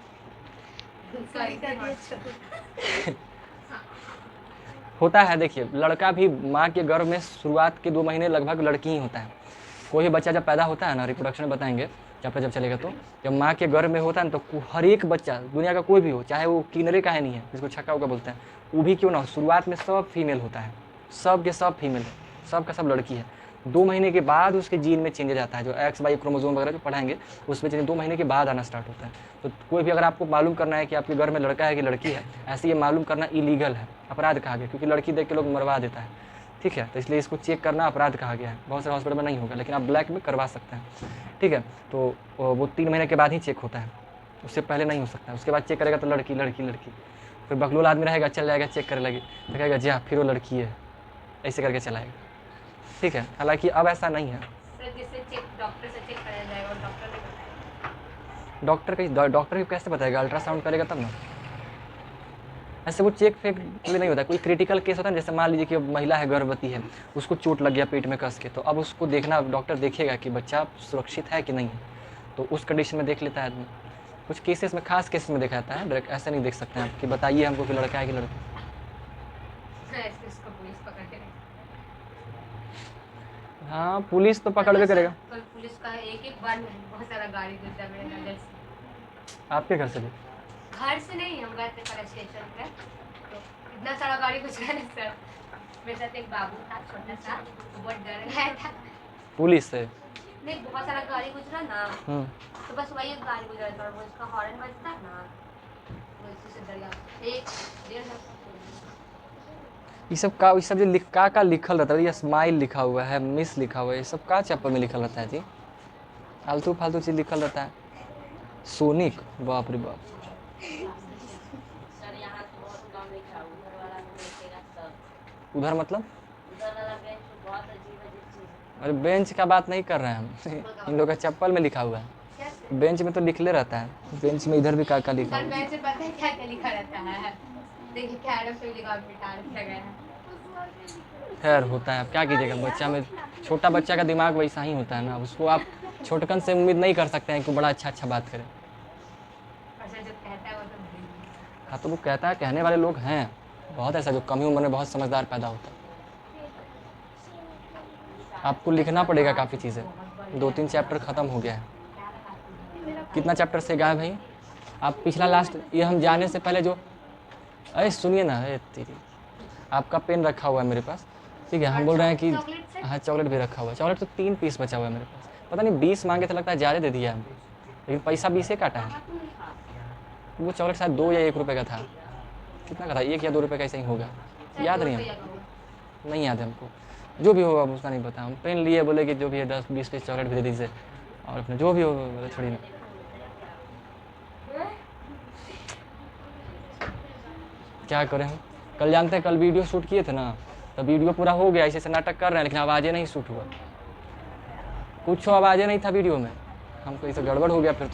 होता है, देखिए लड़का भी माँ के गर्भ में शुरुआत के 2 महीने लगभग लड़की ही होता है। कोई भी बच्चा जब पैदा होता है ना, रिप्रोडक्शन में बताएंगे जब जब चलेगा, तो जब माँ के गर्भ में होता है ना, तो हर एक बच्चा दुनिया का कोई भी हो, चाहे वो किनरे का है नहीं है, जिसको छक्का उका बोलते हैं, वो भी क्यों ना हो, शुरुआत में सब फीमेल होता है, सब के सब फीमेल है, सब का सब लड़की है। 2 महीने के बाद उसके जीन में चेंजेज आता है, जो XY क्रोमोसोम वगैरह जो पढ़ाएंगे उसमें चेंज 2 महीने के बाद आना स्टार्ट होता है। तो कोई भी अगर आपको मालूम करना है कि आपके घर में लड़का है कि लड़की है, ऐसे ये मालूम करना इलीगल है, अपराध कहा गया, क्योंकि लड़की देख के लोग मरवा देता है, ठीक है। तो इसलिए इसको चेक करना अपराध कहा गया है। बहुत सारे हॉस्पिटल में नहीं होगा, लेकिन आप ब्लैक में करवा सकते हैं, ठीक है। तो वो 3 महीने के बाद ही चेक होता है, उससे पहले नहीं हो सकता है। उसके बाद चेक करेगा तो लड़की लड़की लड़की, फिर बकलोल आदमी रहेगा, चल जाएगा चेक करने लगे तो कहेगा जी हाँ फिर वो लड़की है, ऐसे करके चलाएगा, ठीक है। हालांकि अब ऐसा नहीं है। सर जिससे चेक डॉक्टर से चेक कराया जाएगा और डॉक्टर ने डॉक्टर भी कैसे बताएगा, अल्ट्रासाउंड करेगा तब ना। ऐसे वो चेक फेक लिए नहीं होता, कोई क्रिटिकल केस होता है, जैसे मान लीजिए कि महिला है, गर्भवती है, उसको चोट लग गया पेट में कस के, तो अब उसको देखना, डॉक्टर देखेगा कि बच्चा सुरक्षित है कि नहीं है, तो उस कंडीशन में देख लेता है आदमी। कुछ केसेस में, खास केसेस में देखा जाता है, डायरेक्ट ऐसे नहीं देख सकते हैं आप कि बताइए हमको कि लड़का है कि लड़की। ऐसे उसको पुलिस पकड़ के हाँ पुलिस तो पकड़ के करेगा। कल पुलिस का एक बार नहीं, बहुत सारा गाड़ी गुजरा मेरे नजर से। आपके घर से भी? घर से नहीं, हम गए थे कल स्टेशन पे, तो इतना सारा गाड़ी गुजरा ना सर, मेरे साथ एक बाबू था छोटा सा, वो बहुत डर गया था। पुलिस से? नहीं, बहुत सारा गाड़ी गुजरा ना, तो बस वही एक गाड़ी गुजरा था, और वो उसका हॉर्न बजता ना, वो इसी से डर गया। 1-1.5 ये सब जो का लिखल रहता है, ये स्माइल लिखा हुआ है, मिस लिखा हुआ है, ये सब का चैप्टर में लिखल रहता है जी? फालतू फालतू चीज़ लिखल रहता है। सोनिक, बाप रे बाप। सर यहाँ तो बहुत कम लिखा है, उधर वाला में लिखेगा सब। उधर मतलब? उधर वाला बेंच पे बहुत अजीब अजीब चीज है। अरे बेंच का बात नहीं कर रहे हैं हम इन लोग का चप्पल में लिखा हुआ है, बेंच में तो लिखले रहता है, बेंच में इधर भी का लिखा हुआ है। बेंच पे पता है क्या क्या लिखा रहता है? देखिए कैरम पे लिखा, मिटा रखा गया है। खैर होता है, अब क्या कीजिएगा, बच्चा में, छोटा बच्चा का दिमाग वैसा ही होता है ना, उसको आप छोटकन से उम्मीद नहीं कर सकते हैं कि बड़ा अच्छा बात करे। हाँ तो वो कहता है, कहने वाले लोग हैं बहुत, ऐसा जो कम ही उम्र में बहुत समझदार पैदा होता है। आपको लिखना पड़ेगा काफ़ी चीज़ें, 2-3 चैप्टर ख़त्म हो गया है। कितना चैप्टर से गायब भाई? आप पिछला लास्ट, ये हम जाने से पहले जो, अरे सुनिए ना, अरे तेरी, आपका पेन रखा हुआ है मेरे पास, ठीक है। हम बोल रहे हैं कि हाँ चॉकलेट भी रखा हुआ है, चॉकलेट तो 3 पीस बचा हुआ है मेरे पास, पता नहीं 20 मांगे थे, लगता है ज़्यादा दे दिया हमको, लेकिन पैसा 20 ही काटा है। वो चॉकलेट शायद 2 या 1 रुपये का था, कितना का था, 1 या 2 रुपये का ऐसा ही होगा, याद नहीं है, नहीं याद है हमको। जो भी होगा उसका नहीं पता। हम पेन लिए, बोले कि जो भी है 10-20 पीस चॉकलेट भी दे दीजिए, और अपने जो भी हो छोड़िए ना। क्या करें हम, कल जानते हैं, कल वीडियो शूट किए थे ना, तो वीडियो पूरा हो गया, ऐसे नाटक कर रहे हैं, लेकिन आवाज़ें नहीं शूट हुआ, कुछ आवाज़ें नहीं था वीडियो में। हमको इसे गड़बड़ हो गया, फिर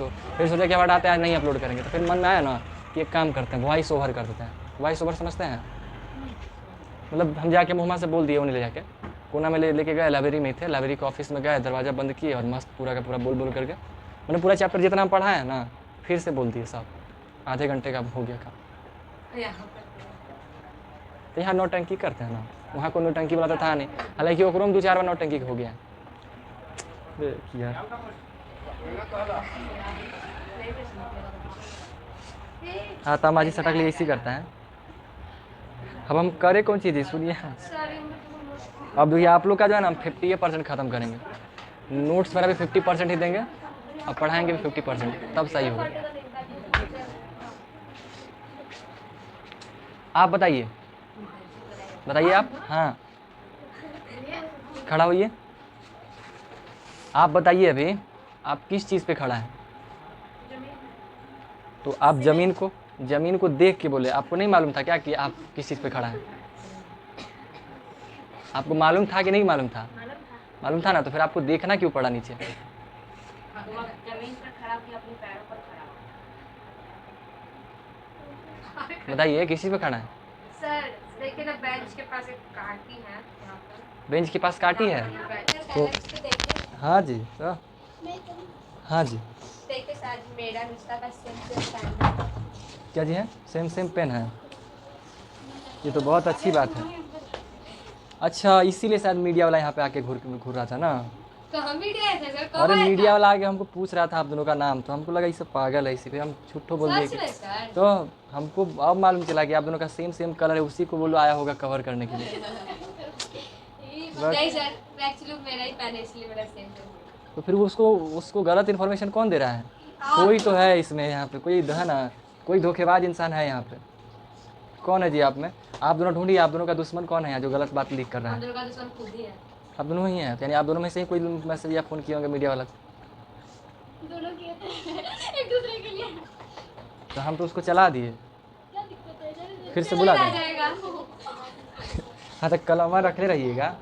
सोचा कि अब हटाते हैं, नहीं अपलोड करेंगे, तो फिर मन में आया ना कि एक काम करते हैं, वॉइस ओवर कर देते हैं। वॉइस ओवर समझते हैं? मतलब हम जाके मुँह से बोल दिए, उन्हें ले जाके कोना में लेके गए, लाइब्रेरी में थे, लाइब्रेरी के ऑफिस में गए, दरवाज़ा बंद किए और मस्त पूरा का पूरा बोल करके, मैंने पूरा चैप्टर जितना हम पढ़ा है ना फिर से बोल दिए सब, आधे घंटे का हो गया काम। तो यहाँ नौटंकी करते हैं ना, वहाँ कोई नौटंकी वाला तो था नहीं, हालांकि ओकरो में 2-4 बार नौटंकी हो गया यार। हाँ तामाजी सटक लिए इसी करता है। अब हम करें कौन चीज़, सुनिए। अब देखिए आप लोग का जो है ना, हम 50% ख़त्म करेंगे, नोट्स मेरा भी 50% ही देंगे, और पढ़ाएंगे भी 50%, तब सही होगा। आप बताइए आप, हाँ खड़ा होइए, आप बताइए अभी आप किस चीज़ पे खड़ा है? तो आप ज़मीन को देख के बोले, आपको नहीं मालूम था क्या कि आप किस चीज़ पे खड़ा है? आपको मालूम था कि नहीं मालूम था? मालूम था ना, तो फिर आपको देखना क्यों पड़ा नीचे? जमीन पर खड़ा कि अपने पैरों पर खड़ा? बताइए किस चीज़ पे खड़ा है? सर देखिए ना, बेंच के पास एक काटी है यहाँ पर। बेंच के पास काटी है? तो हाँ जी, हाँ जी। देखिए सर मेरा नुस्खा का सेम टाइम क्या जी है? सेम सेम पेन है। ये तो बहुत अच्छी बात है। अच्छा, इसीलिए शायद मीडिया वाला यहाँ पे आके घूर रहा था ना। तो हम भी गए थे सर, कब अरे आया मीडिया था? वाला आके हमको पूछ रहा था आप दोनों का नाम, तो हमको लगा ये सब पागल है, इसी पे हम झूठो बोल दिए सच कि में सर? तो हमको अब मालूम चला कि आप दोनों का सेम सेम कलर है, उसी को बोलो आया होगा कवर करने के लिए। नहीं सर, एक्चुअली मेरा ही पेन है इसलिए मेरा सेम है। तो फिर उसको उसको गलत इन्फॉर्मेशन कौन दे रहा है? कोई तो है इसमें, यहाँ पे कोई है ना, कोई धोखेबाज इंसान है यहाँ पे। कौन है जी आप में? आप दोनों ढूंढिए, आप दोनों का दुश्मन कौन है यहाँ जो गलत बात लीक कर रहा हम है? दोनों का दुश्मन खुद ही है। आप दोनों ही हैं, यानी आप दोनों में से ही कोई मैसेज या फ़ोन किए होंगे मीडिया वाला को। दोनों किए थे एक दूसरे के लिए। तो हम तो उसको चला दिए, क्या दिक्कत है? फिर से बुला आ दें। जाएगा। हाँ, तो कलमा रखे रहिएगा।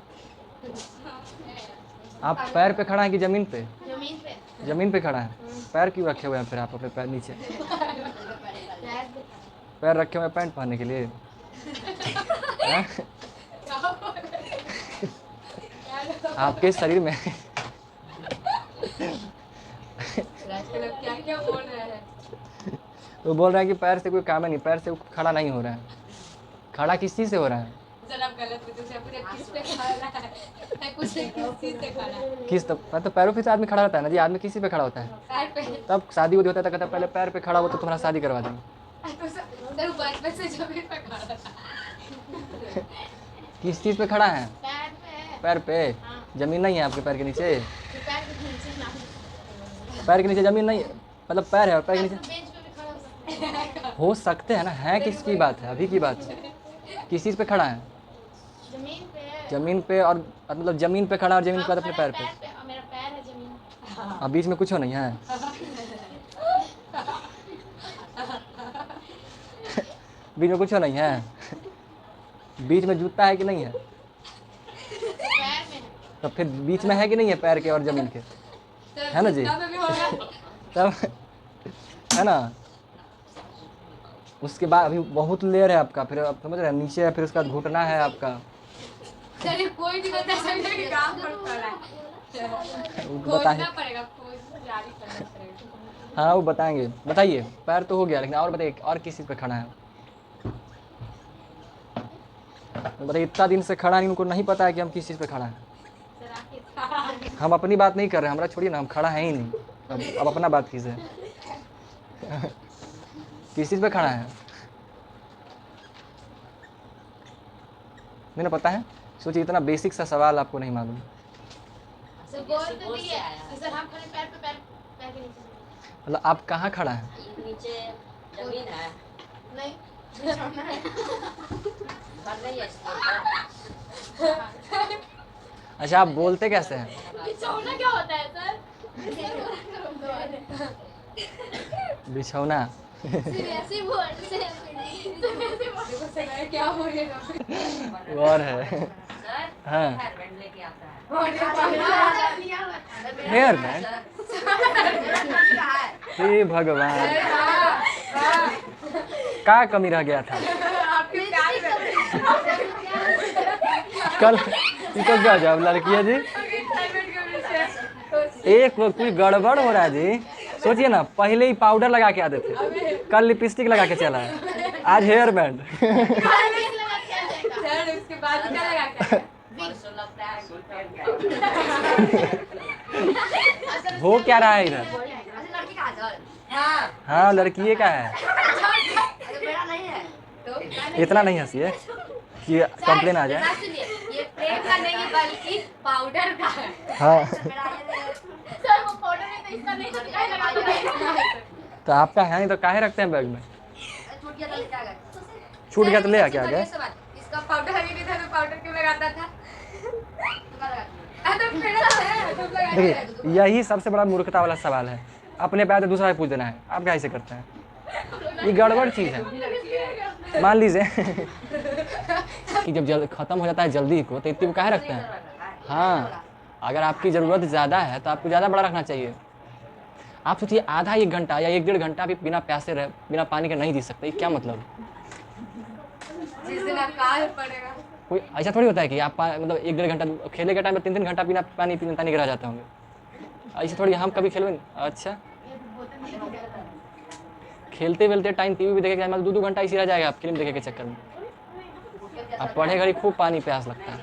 आप पैर पे खड़ा है कि ज़मीन पे? जमीन पे। ज़मीन पे खड़ा है। पैर क्यों रखे हुए हैं फिर आप अपने पैर नीचे? पैर रखे हुए हैं पैंट पहनने के लिए? हैं? आपके शरीर में क्या क्या बोल रहे हैं? वो बोल रहा है कि पैर से कोई काम है नहीं, पैर से खड़ा नहीं हो रहा है। खड़ा किस चीज़ से हो रहा है? सर आप गलत पूछे, पूरे किस पे खड़ा है? कुछ किस चीज से खड़ा है? किस तो पैरों पे से आदमी खड़ा रहता है ना जी, आदमी किसी पे खड़ा होता है? पैर पे। तब शादी होती होता है तो कहता है पहले पैर पे खड़ा हो तो तुम्हारा शादी करवा देंगे। तो सर बचपन से जमीन पे खड़ा था। किस चीज़ पे खड़ा है? पैर पे। पैर पे? ज़मीन नहीं है आपके पैर के नीचे? पैर के नीचे ना। पैर के नीचे ज़मीन नहीं, मतलब पैर है और पैर के नीचे बेंच पे भी खड़ा हो सकता है। हो सकते हैं ना। है किसकी बात है? अभी की बात है। किस चीज़ पे खड़ा है? जमीन पे। ज़मीन पे, और मतलब ज़मीन पे खड़ा और ज़मीन के बाद अपने पैर पे। मेरा पैर है जमीन। अब बीच में कुछ हो नहीं है। बीच में कुछ हो नहीं है। बीच में जूता है कि नहीं है? पैर में। तो फिर बीच में है कि नहीं है पैर के और ज़मीन के? है ना जी? तब है ना। उसके बाद अभी बहुत लेयर है आपका, फिर आप समझ रहे हैं, नीचे है, फिर उसका घुटना है आपका। चलिए कोई नहीं बता सकता कि काम पर रहा है। बताइए। खोजना पड़ेगा, खोज जारी करना पड़ेगा। हाँ वो बताएंगे। बताइए, पैर तो हो गया, लेकिन और बताइए और किस चीज़ पे खड़ा है? बताइए, इतना दिन से खड़ा नहीं, उनको नहीं पता है कि हम किस चीज़ पे खड़ा है। हम अपनी बात नहीं कर रहे हैं, हमारा छोड़िए ना, हम खड़ा है ही नहीं। अब अपना बात कीजिए। किस चीज़ पे खड़ा है? नहीं ना पता है? सोचिए, इतना बेसिक सा सवाल आपको नहीं मालूम। सर बोल तो दिए सर, हम खड़े पैर पे, पैर के नीचे। मतलब आप कहाँ खड़ा है? नीचे जमीन है। नहीं बिछौना है। कर रही है इसके ऊपर। अच्छा, आप बोलते कैसे हैं? बिछौना क्या होता है सर? बिछौना। सीरियसली बोल से देखो सर क्या हो रहा है। और है। सर हाँ, हेयर बैंड लेके आता है। Hair band? हे भगवान, क्या कमी रह गया था कल? तो गजब लड़की है जी। एक कोई गड़बड़ हो रहा है जी। सोचिए ना, पहले ही पाउडर लगा के आते थे, कल लिपस्टिक लगा के चला है, आज हेयर बैंड। सर उसके बाद क्या लगा के? परसों लगता है हो क्या रहा है इधर? लड़की का हाथ। हाँ, लड़की का है। मेरा नहीं है तो इतना नहीं हंसिए कि कंप्लेन आ जाए। सुनिए, ये प्रेम का नहीं है बल्कि पाउडर का है। हाँ, सर वो पाउडर है तो इसका नहीं, तो क्या लगा? तो आपका है नहीं तो काहे रखते हैं बैग में? छूट गया तो लेके आ गए। छूट गया तो ले आके आ गए। इसका पाउडर है नहीं था तो पाउडर क्यों लगाता था? तो मेरा है तो लगा के रख दो। देखिए, यही सबसे बड़ा मूर्खता वाला सवाल है। अपने पैर से दूसरा पे पूछ देना है, आप क्या ऐसे करते हैं? ये गड़बड़ चीज़ है। मान लीजिए कि जब ख़त्म हो जाता है जल्दी को, तो इतनी काहे रखते हैं? हाँ, अगर आपकी ज़रूरत ज़्यादा है तो आपको ज़्यादा बड़ा रखना चाहिए। आप सोचिए, आधा 1 घंटा या 1 डेढ़ घंटा भी बिना प्यासे रहे, बिना पानी के नहीं जी सकते। क्या मतलब? जिस दिन अकाल पड़ेगा। कोई ऐसा थोड़ी होता है कि आप मतलब 1 डेढ़ घंटा खेले के टाइम में 3 घंटा बिना पानी पीने के रह जाते होंगे। ऐसे थोड़ी हम कभी खेलवे नहीं। अच्छा, खेलते वेलते टाइम टीवी भी देखे मतलब 2-2 घंटा इसी रह जाएगा आप फिल्म देखे के चक्कर में। अब पढ़े घड़ी खूब पानी प्यास लगता है।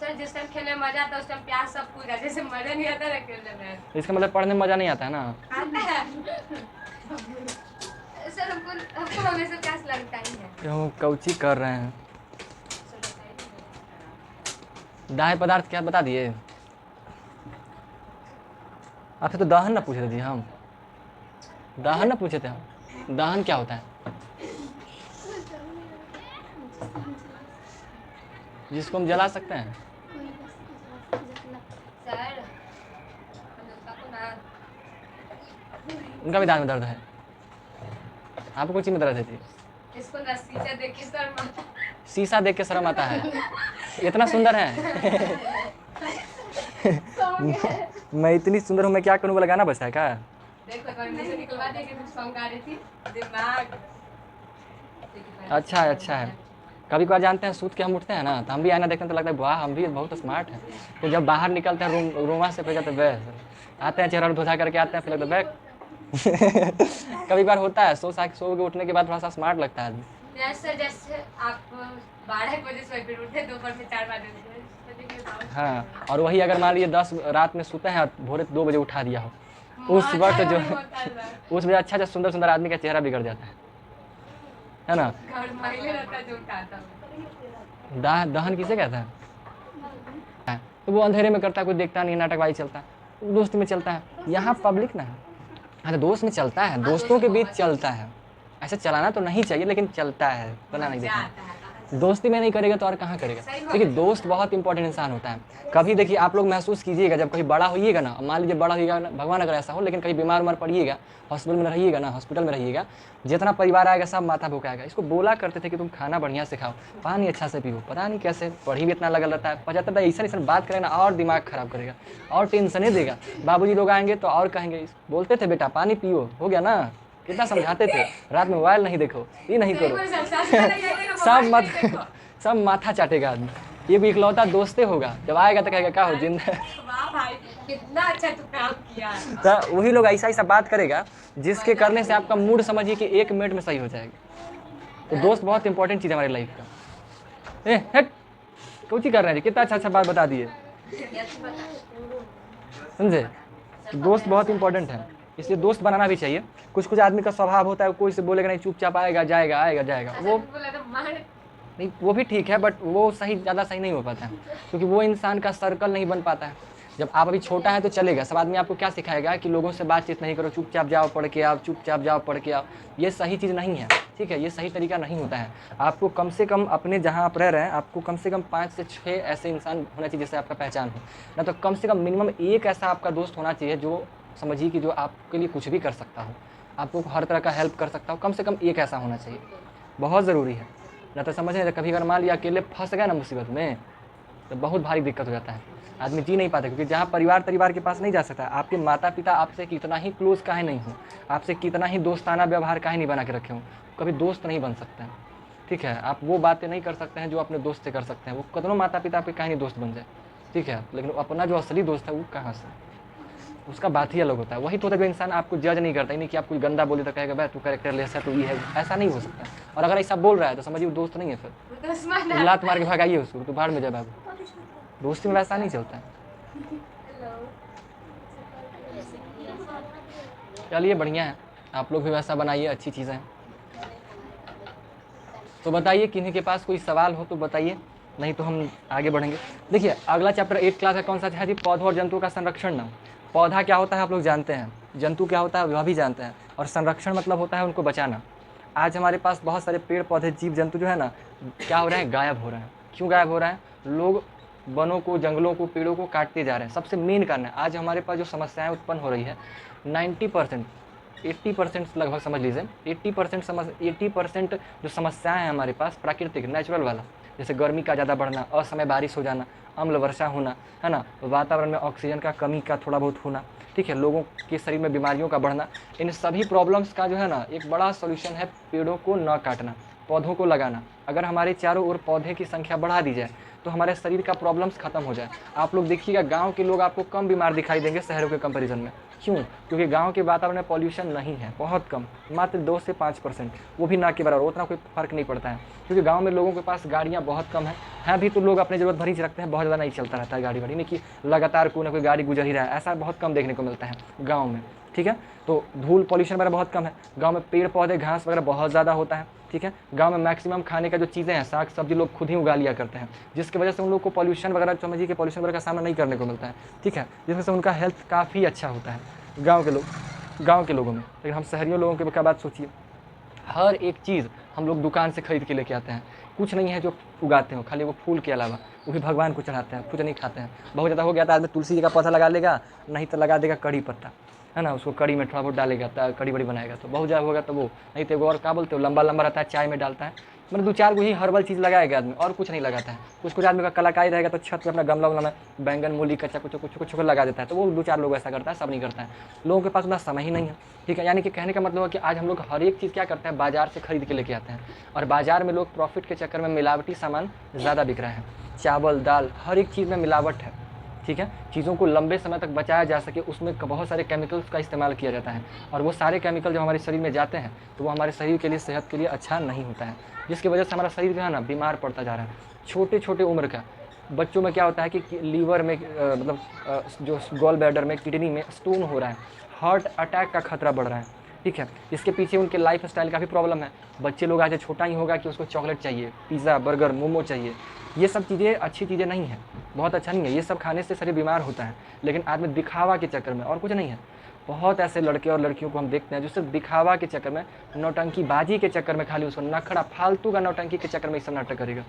सर जिस टाइम खेलने में मजा आता है उस टाइम प्यास सब कुछ आता है, जैसे मजा नहीं आता ना खेलने में। इसका मतलब पढ़ने में मज़ा नहीं आता है ना। आता है सर, हमको हमेशा प्यास लगता ही है। क्यों कौची कर रहे हैं? सर बताइए। दाह्य पदार्थ क्या बता दिए? आपसे तो दहन ना पूछे थे जी हम, दहन ना पूछे थे हम। दहन क्या होता है? जिसको हम जला सकते हैं। सर को ना उनका भी दांत में दर्द है। आपको कोई चीज़ में दर्द है जी? इसको ना शीशा देख के सर माता। शीशा देख के शर्म आता है? इतना सुंदर है। मैं इतनी सुंदर हूँ, मैं क्या करूँ? वो लगाना बचता है क्या? देखो करने से निकलवा दे कि कुछ सॉन्ग गा रही थी दिमाग। अच्छा है, अच्छा है। कभी कभार जानते हैं सूत के हम उठते हैं ना, तो हम भी आईना देखते हैं तो लगता है वाह हम भी बहुत स्मार्ट हैं। तो जब बाहर निकलते हैं रूमा से, फिर जाते हैं बैग आते हैं, चेहरा धोधा करके आते हैं, फिर लगता है बैग। कभी बार होता है सो के उठने के बाद थोड़ा सा स्मार्ट लगता है आदमी। जैसे आप 12 बजे सोए फिर उठे दोपहर में 4 बजे। हाँ, और वही अगर मान लीजिए 10 रात में सोते हैं, भोरे 2 बजे उठा दिया हो, उस वक्त जो उस वजह अच्छा सुंदर सुंदर आदमी का चेहरा बिगड़ जाता है ना। दहन किसे कहता है? तो वो अंधेरे में करता है, कोई देखता नहीं, नाटकबाजी चलता है, दोस्त में चलता है। यहाँ पब्लिक ना है, अरे दोस्त में चलता है, दोस्तों के बीच चलता है। ऐसे चलाना तो नहीं चाहिए लेकिन चलता है, बना नहीं देखा। दोस्ती में नहीं करेगा तो और कहाँ करेगा? देखिए दोस्त बहुत इंपॉर्टेंट इंसान होता है। कभी देखिए आप लोग महसूस कीजिएगा, जब कभी बड़ा होइएगा ना, मान लीजिए बड़ा होइएगा, भगवान अगर ऐसा हो, लेकिन कहीं बीमार उमार पड़िएगा, हॉस्पिटल में रहिएगा ना, हॉस्पिटल में रहिएगा, जितना परिवार आएगा सब माथा भुकाएगा। इसको बोला करते थे कि तुम खाना बढ़िया से खाओ, पानी अच्छा से पियो, पता नहीं कैसे पढ़ी भी इतना लगल रहता है, पचहत्तर था ऐसा बात करेगा ना और दिमाग खराब करेगा और टेंशने देगा। बाबूजी लोग आएंगे तो और कहेंगे, बोलते थे बेटा पानी पियो, हो गया ना, कितना समझाते थे, रात में मोबाइल नहीं देखो, ये नहीं करो। सब माथा चाटेगा आदमी। ये भी इकलौता दोस्ते होगा, जब आएगा तो कहेगा क्या हो जिंदा। वाह भाई कितना अच्छा तू काम किया। तो वही लोग ऐसा बात करेगा जिसके करने से आपका मूड समझिए कि 1 मिनट में सही हो जाएगा। तो दोस्त बहुत इंपॉर्टेंट चीज़ है हमारी लाइफ का। हट कुछ ही कर रहे हैं जी, कितना अच्छा बात बता दिए, समझे? तो दोस्त बहुत इंपॉर्टेंट है, इसलिए दोस्त बनाना भी चाहिए। कुछ आदमी का स्वभाव होता है, कोई से बोलेगा नहीं, चुपचाप आएगा जाएगा आएगा जाएगा, वो नहीं, वो भी ठीक है, बट वो ज़्यादा सही नहीं हो पाता है, क्योंकि वो इंसान का सर्कल नहीं बन पाता है। जब आप अभी छोटा है तो चलेगा, सब आदमी आपको क्या सिखाएगा कि लोगों से बातचीत नहीं करो, चुपचाप जाओ पढ़ के आओ, चुपचाप जाओ पढ़ के आओ। ये सही चीज़ नहीं है, ठीक है, ये सही तरीका नहीं होता है। आपको कम से कम अपने जहाँ आप रह रहे हैं, आपको कम से कम 5 से 6 ऐसे इंसान होना चाहिए जिससे आपका पहचान हो ना, तो कम से कम मिनिमम एक ऐसा आपका दोस्त होना चाहिए जो समझिए कि जो आपके लिए कुछ भी कर सकता हो, आपको हर तरह का हेल्प कर सकता हो, कम से कम एक ऐसा होना चाहिए, बहुत ज़रूरी है। ना तो समझ नहीं, कभी अगर मान लिया अकेले फंस गया ना मुसीबत में, तो बहुत भारी दिक्कत हो जाता है, आदमी जी नहीं पाता। क्योंकि जहाँ परिवार के पास नहीं जा सकता, आपके माता पिता आपसे कितना ही क्लोज काहे नहीं हो, आपसे कितना ही दोस्ताना व्यवहार काहे नहीं बना के रखे हो, कभी दोस्त नहीं बन सकते हैं, ठीक है। आप वो बातें नहीं कर सकते हैं जो अपने दोस्त से कर सकते हैं, वो कितनों माता पिता आपके काहे नहीं दोस्त बन जाए, ठीक है, लेकिन अपना जो असली दोस्त है वो कहाँ से, उसका बात ही अलग होता है। वही तो होता है जो इंसान आपको जज नहीं करता, नहीं कि आप कुछ गंदा बोले तो कहेगा भाई तू कैरेक्टर लेस है, तो ये है, ऐसा नहीं हो सकता। और अगर ऐसा बोल रहा है तो समझिए वो दोस्त नहीं है, फिर लात मार के भगाइए उसको, तो बाहर में जाए बाबू। दोस्ती में वैसा नहीं चलता है। चलिए बढ़िया है, आप लोग भी वैसा बनाइए, अच्छी चीज़ें हैं। तो बताइए किन्हीं के पास कोई सवाल हो तो बताइए, नहीं तो हम आगे बढ़ेंगे। देखिए अगला चैप्टर 8 क्लास का कौन सा है जी? पौधों और जंतुओं का संरक्षण। ना पौधा क्या होता है आप लोग जानते हैं, जंतु क्या होता है वह भी जानते हैं, और संरक्षण मतलब होता है उनको बचाना। आज हमारे पास बहुत सारे पेड़ पौधे जीव जंतु जो है ना, क्या हो रहे हैं, गायब हो रहे हैं। क्यों गायब हो रहे हैं? लोग वनों को, जंगलों को, पेड़ों को काटते जा रहे हैं। सबसे मेन कारण है आज हमारे पास जो समस्याएं उत्पन्न हो रही है, 90% 80% लगभग समझ लीजिए, 80% जो समस्याएं हैं हमारे पास प्राकृतिक नेचुरल वाला, जैसे गर्मी का ज़्यादा बढ़ना, असमय बारिश हो जाना, अम्ल वर्षा होना, है ना, वातावरण में ऑक्सीजन का कमी का थोड़ा बहुत होना, ठीक है, लोगों के शरीर में बीमारियों का बढ़ना, इन सभी प्रॉब्लम्स का जो है ना एक बड़ा सॉल्यूशन है पेड़ों को न काटना, पौधों को लगाना। अगर हमारे चारों ओर पौधे की संख्या बढ़ा दी जाए तो हमारे शरीर का प्रॉब्लम्स खत्म हो जाए। आप लोग देखिएगा गाँव के लोग आपको कम बीमार दिखाई देंगे शहरों के कंपेरिजन में। क्यों? क्योंकि गाँव के वातावरण में पॉल्यूशन नहीं है, बहुत कम, मात्र 2 से 5%, वो भी ना के बराबर, उतना कोई फ़र्क नहीं पड़ता है। क्योंकि गाँव में लोगों के पास गाड़ियाँ बहुत कम हैं भी तो लोग अपनी ज़रूरत भर ही रखते हैं, बहुत ज़्यादा नहीं चलता रहता है गाड़ी वाड़ी, नहीं कि लगातार कोई ना कोई गाड़ी गुजर ही रहा है, ऐसा बहुत कम देखने को मिलता है गाँव में। ठीक है, तो धूल पॉल्यूशन वगैरह बहुत कम है गाँव में, पेड़ पौधे घास वगैरह बहुत ज़्यादा होता है। ठीक है, गाँव में मैक्सिमम खाने का जो चीज़ें हैं, साग सब्जी लोग खुद ही उगा लिया करते हैं, जिसकी वजह से उन लोग को पॉल्यूशन वगैरह, समझिए कि पॉल्यूशन वगैरह का सामना नहीं करने को मिलता है। ठीक है, जिसकी वजह से उनका हेल्थ काफ़ी अच्छा होता है गाँव के लोगों में। लेकिन हम शहरियों लोगों की क्या बात सोचिए, हर एक चीज़ हम लोग दुकान से खरीद के लेके आते हैं, कुछ नहीं है जो उगाते हो, खाली वो फूल के अलावा, वो भी भगवान को चढ़ाते हैं, कुछ नहीं खाते हैं। बहुत ज़्यादा हो गया तो आदमी तुलसी जी का पौधा लगा लेगा, नहीं तो लगा देगा कड़ी पत्ता, है ना, उसको कड़ी में थोड़ा बहुत डालेगा तो कड़ी बड़ी बनाएगा, तो बहुत ज़्यादा होगा तो वो, नहीं तो वो और क्या बोलते हो, लंबा लंबा रहता है, चाय में डालता है, मतलब 2-4 को ही हर्बल चीज़ लगाएगा आदमी, और कुछ नहीं लगाता है। कुछ आदमी का कलाकारी रहेगा तो छत पे अपना गमला वमला में बैंगन मूली कच्चा कुछ लगा देता है, तो वो 2-4 लोग ऐसा करता है, सब नहीं करता है, लोगों के पास उतना समय ही नहीं है। ठीक है, यानी कि कहने का मतलब है कि आज हम लोग हर एक चीज़ क्या करते हैं, बाजार से खरीद के लेके आते हैं, और बाजार में लोग प्रॉफिट के चक्कर में मिलावटी सामान ज़्यादा बिक रहा है, चावल दाल हर एक चीज़ में मिलावट है। ठीक है, चीज़ों को लंबे समय तक बचाया जा सके उसमें बहुत सारे केमिकल्स का इस्तेमाल किया जाता है, और वो सारे केमिकल जब हमारे शरीर में जाते हैं तो वो हमारे शरीर के लिए, सेहत के लिए अच्छा नहीं होता है, जिसकी वजह से हमारा शरीर जो है ना बीमार पड़ता जा रहा है। छोटे छोटे उम्र का बच्चों में क्या होता है कि लीवर में जो गॉल ब्लैडर में, किडनी में स्टोन हो रहा है, हार्ट अटैक का खतरा बढ़ रहा है। ठीक है, इसके पीछे उनके लाइफ स्टाइल का भी प्रॉब्लम है। बच्चे लोग आज छोटा ही होगा कि उसको चॉकलेट चाहिए, पिज़्ज़ा बर्गर मोमो चाहिए, ये सब चीज़ें अच्छी चीज़ें नहीं हैं, बहुत अच्छा नहीं है, ये सब खाने से शरीर बीमार होता है। लेकिन आदमी दिखावा के चक्कर में, और कुछ नहीं है, बहुत ऐसे लड़के और लड़कियों को हम देखते हैं जो सिर्फ दिखावा के चक्कर में, नौटंकीबाजी के चक्कर में, खाली उसको नखरा फालतू का नौटंकी के चक्कर में ये सब नाटक करेगा।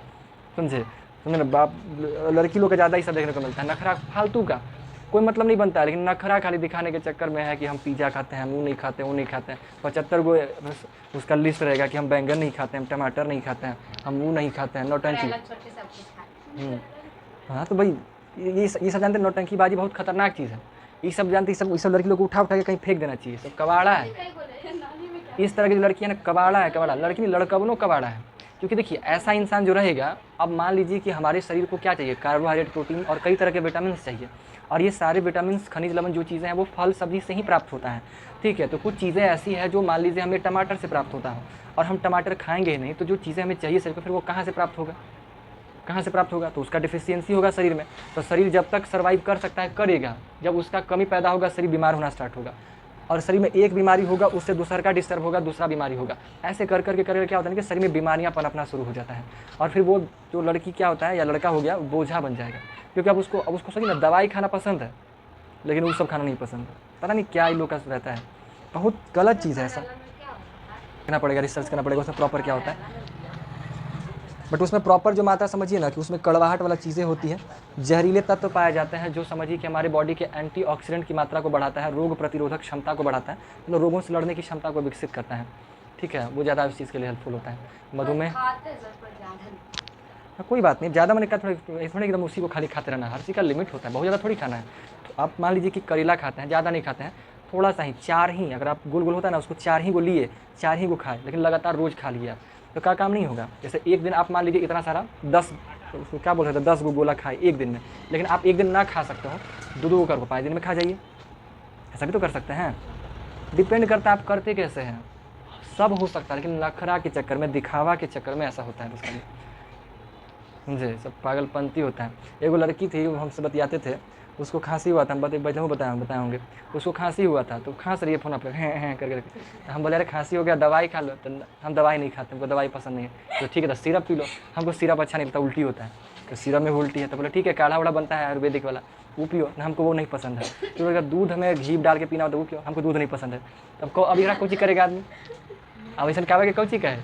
समझे ना, बाप लड़की लोग का ज़्यादा ही सब देखने को मिलता है, नखरा फालतू का, कोई मतलब नहीं बनता है, लेकिन नखरा खाली दिखाने के चक्कर में है कि हम पिज़्ज़ा खाते हैं, हम वो नहीं खाते, वो नहीं खाते हैं, 75 गो उसका लिस्ट रहेगा कि हम बैंगन नहीं खाते हैं, हम टमाटर नहीं खाते हैं, हम वो नहीं खाते हैं, नौटंकी। हाँ तो भाई ये सब जानते हैं, नौटंकीबाजी बहुत खतरनाक चीज़ है, ये सब जानते हैं, ये सब लड़की लोग को उठा के कहीं फेंक देना चाहिए, सब कबाड़ा है। इस तरह की जो लड़की है ना, कबाड़ा है, कबाड़ा, लड़की नहीं, लड़कवनों कबाड़ा है। क्योंकि देखिए ऐसा इंसान जो रहेगा, अब मान लीजिए कि हमारे शरीर को क्या चाहिए, कार्बोहाइड्रेट, प्रोटीन और कई तरह के विटामिन चाहिए, और ये सारे विटामिन, खनिज लवण जो चीज़ें हैं वो फल सब्जी से ही प्राप्त होता है। ठीक है, तो कुछ चीज़ें ऐसी है जो मान लीजिए हमें टमाटर से प्राप्त होता है, और हम टमाटर खाएंगे ही नहीं, तो जो चीज़ें हमें चाहिए शरीर को, फिर वो कहाँ से प्राप्त होगा, कहाँ से प्राप्त होगा, तो उसका डिफिशियंसी होगा शरीर में। तो शरीर जब तक सर्वाइव कर सकता है करेगा, जब उसका कमी पैदा होगा शरीर बीमार होना स्टार्ट होगा, और शरीर में एक बीमारी होगा उससे दूसरा का डिस्टर्ब होगा, दूसरा बीमारी होगा, ऐसे कर करके क्या होता है कि शरीर में बीमारियाँ पनपना शुरू हो जाता है, और फिर वो जो लड़की क्या होता है या लड़का हो गया बोझा बन जाएगा। क्योंकि अब उसको सही ना दवाई खाना पसंद है, लेकिन वो सब खाना नहीं पसंद है, पता नहीं क्या इन लोग का रहता है, बहुत गलत चीज़ है ऐसा। करना पड़ेगा, रिसर्च करना पड़ेगा उसमें प्रॉपर क्या होता है, बट उसमें प्रॉपर जो मात्रा समझिए ना कि उसमें कड़वाहट वाला चीज़ें होती हैं, जहरीले तत्व पाए जाते हैं जो समझिए कि हमारे बॉडी के एंटीऑक्सीडेंट की मात्रा को बढ़ाता है, रोग प्रतिरोधक क्षमता को बढ़ाता है, मतलब रोगों से लड़ने की क्षमता को विकसित करता है। ठीक है, वो ज़्यादा उस चीज़ के लिए हेल्पफुल होता है। मधुमेह, हाँ कोई बात नहीं, ज़्यादा मैंने कहा थोड़ा एकदम उसी को खाली खाते रहना, हर चीज़ का लिमिट होता है, बहुत ज़्यादा थोड़ी खाना है। तो आप मान लीजिए कि करेला खाते हैं, ज़्यादा नहीं खाते हैं, थोड़ा सा ही, 4 ही, अगर आप गोल गोल होता है ना उसको 4 ही को लिए, 4 ही को खाए, लेकिन लगातार रोज़ खा लिया तो क्या काम नहीं होगा। जैसे एक दिन आप मान लीजिए इतना सारा 10 क्या बोल रहे थे 10 गो गोला खाए एक दिन में, लेकिन आप एक दिन ना खा सकते हो, 2-2 कर 5 दिन में खा जाइए, ऐसा भी तो कर सकते हैं। डिपेंड करता है आप करते कैसे हैं, सब हो सकता है, लेकिन नखरा के चक्कर में, दिखावा के चक्कर में ऐसा होता है बस खाली, समझे, सब पागलपंती होता है। एगो लड़की थी, वो हमसे बतियाते थे, उसको खांसी हुआ था, हम बताए होंगे, उसको खांसी हुआ था तो खांस रही है फोन पर हैं करके, हम बोले अरे खांसी हो गया दवाई खा लो, तो हम दवाई नहीं खाते, हमको दवाई पसंद नहीं है। तो ठीक है तो सिरप पी लो, हमको सिरप अच्छा नहीं लगता, उल्टी होता है, तो सिरप में उल्टी है, तो बोले ठीक है काढ़ा वाड़ा बनता है आयुर्वेदिक वाला वो पियो, ना हमको वो नहीं पसंद है। तो अगर दूध हमें घी डाल के पीना हो तो वो पियो, हमको दूध नहीं पसंद है। तब अब यहाँ कोची करेगा आदमी, अब ऐसा क्या कोची कहे,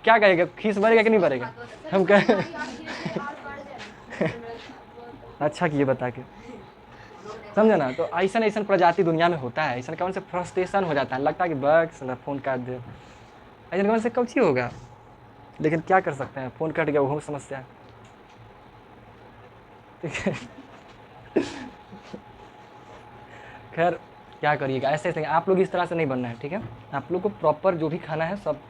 क्या कहेगा, खीस भरेगा कि नहीं भरेगा, हम कहे अच्छा किए बता के, समझे ना। तो ऐसा प्रजाति दुनिया में होता है, ऐसा कौन से फ्रस्ट्रेशन हो जाता है, लगता है कि बस फ़ोन काट दे, ऐसा कौन से कौची होगा, लेकिन क्या कर सकते हैं, फ़ोन कट गया वो समस्या है। ठीक है खैर क्या करिएगा, ऐसे आप लोग इस तरह से नहीं बनना है। ठीक है, आप लोग को प्रॉपर जो भी खाना है सब,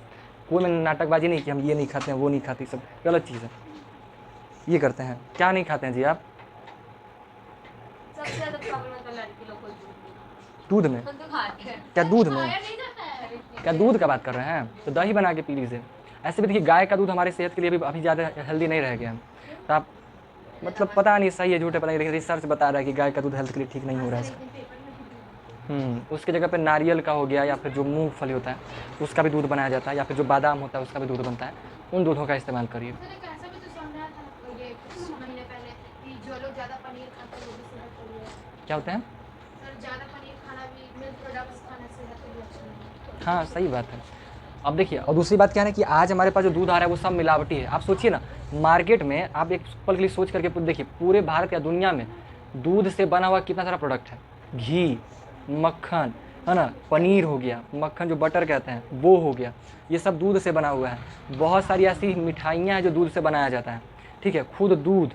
कोई नाटकबाजी नहीं कि हम ये नहीं खाते हैं वो नहीं खाते, सब गलत चीज़ है। ये करते हैं। क्या नहीं खाते हैं जी आप? सबसे ज़्यादा प्रॉब्लम है तो लड़की लोग को दूध में? तो खाते हैं। क्या दूध में? खाया नहीं जाता है। क्या दूध का बात कर रहे हैं? तो दही बना के पी लीजिए। ऐसे भी देखिए गाय का दूध हमारी सेहत के लिए भी अभी ज़्यादा हेल्दी नहीं रह गया है। तो आप मतलब पता नहीं सही है झूठे पता नहीं, लेकिन रिसर्च बता रहा है कि गाय का दूध हेल्थ के लिए ठीक नहीं हो रहा है इसका। उसकी जगह पे नारियल का हो गया या फिर जो मूंगफली होता है उसका भी दूध बनाया जाता है, या फिर जो बादाम होता है उसका भी दूध बनता है। उन दूधों का इस्तेमाल करिए। सर एक ऐसा भी तो सुन रहा था ये कुछ महीने पहले कि जो लोग ज़्यादा पनीर खाते हैं वो भी सेहत के लिए। क्या होता है? सर ज़्यादा पनीर खाना भी, मिल्क प्रोडक्ट्स खाना सेहत के लिए अच्छा नहीं है। हाँ सही बात है। अब देखिए, और दूसरी बात क्या है ना कि आज हमारे पास जो दूध आ रहा है वो सब मिलावटी है। आप सोचिए ना, मार्केट में आप एक पल के लिए सोच करके देखिए, पूरे भारत या दुनिया में दूध से बना हुआ कितना सारा प्रोडक्ट है। घी, मक्खन, है ना, पनीर हो गया, मक्खन जो बटर कहते हैं वो हो गया, ये सब दूध से बना हुआ है। बहुत सारी ऐसी मिठाइयाँ हैं जो दूध से बनाया जाता है। ठीक है, खुद दूध,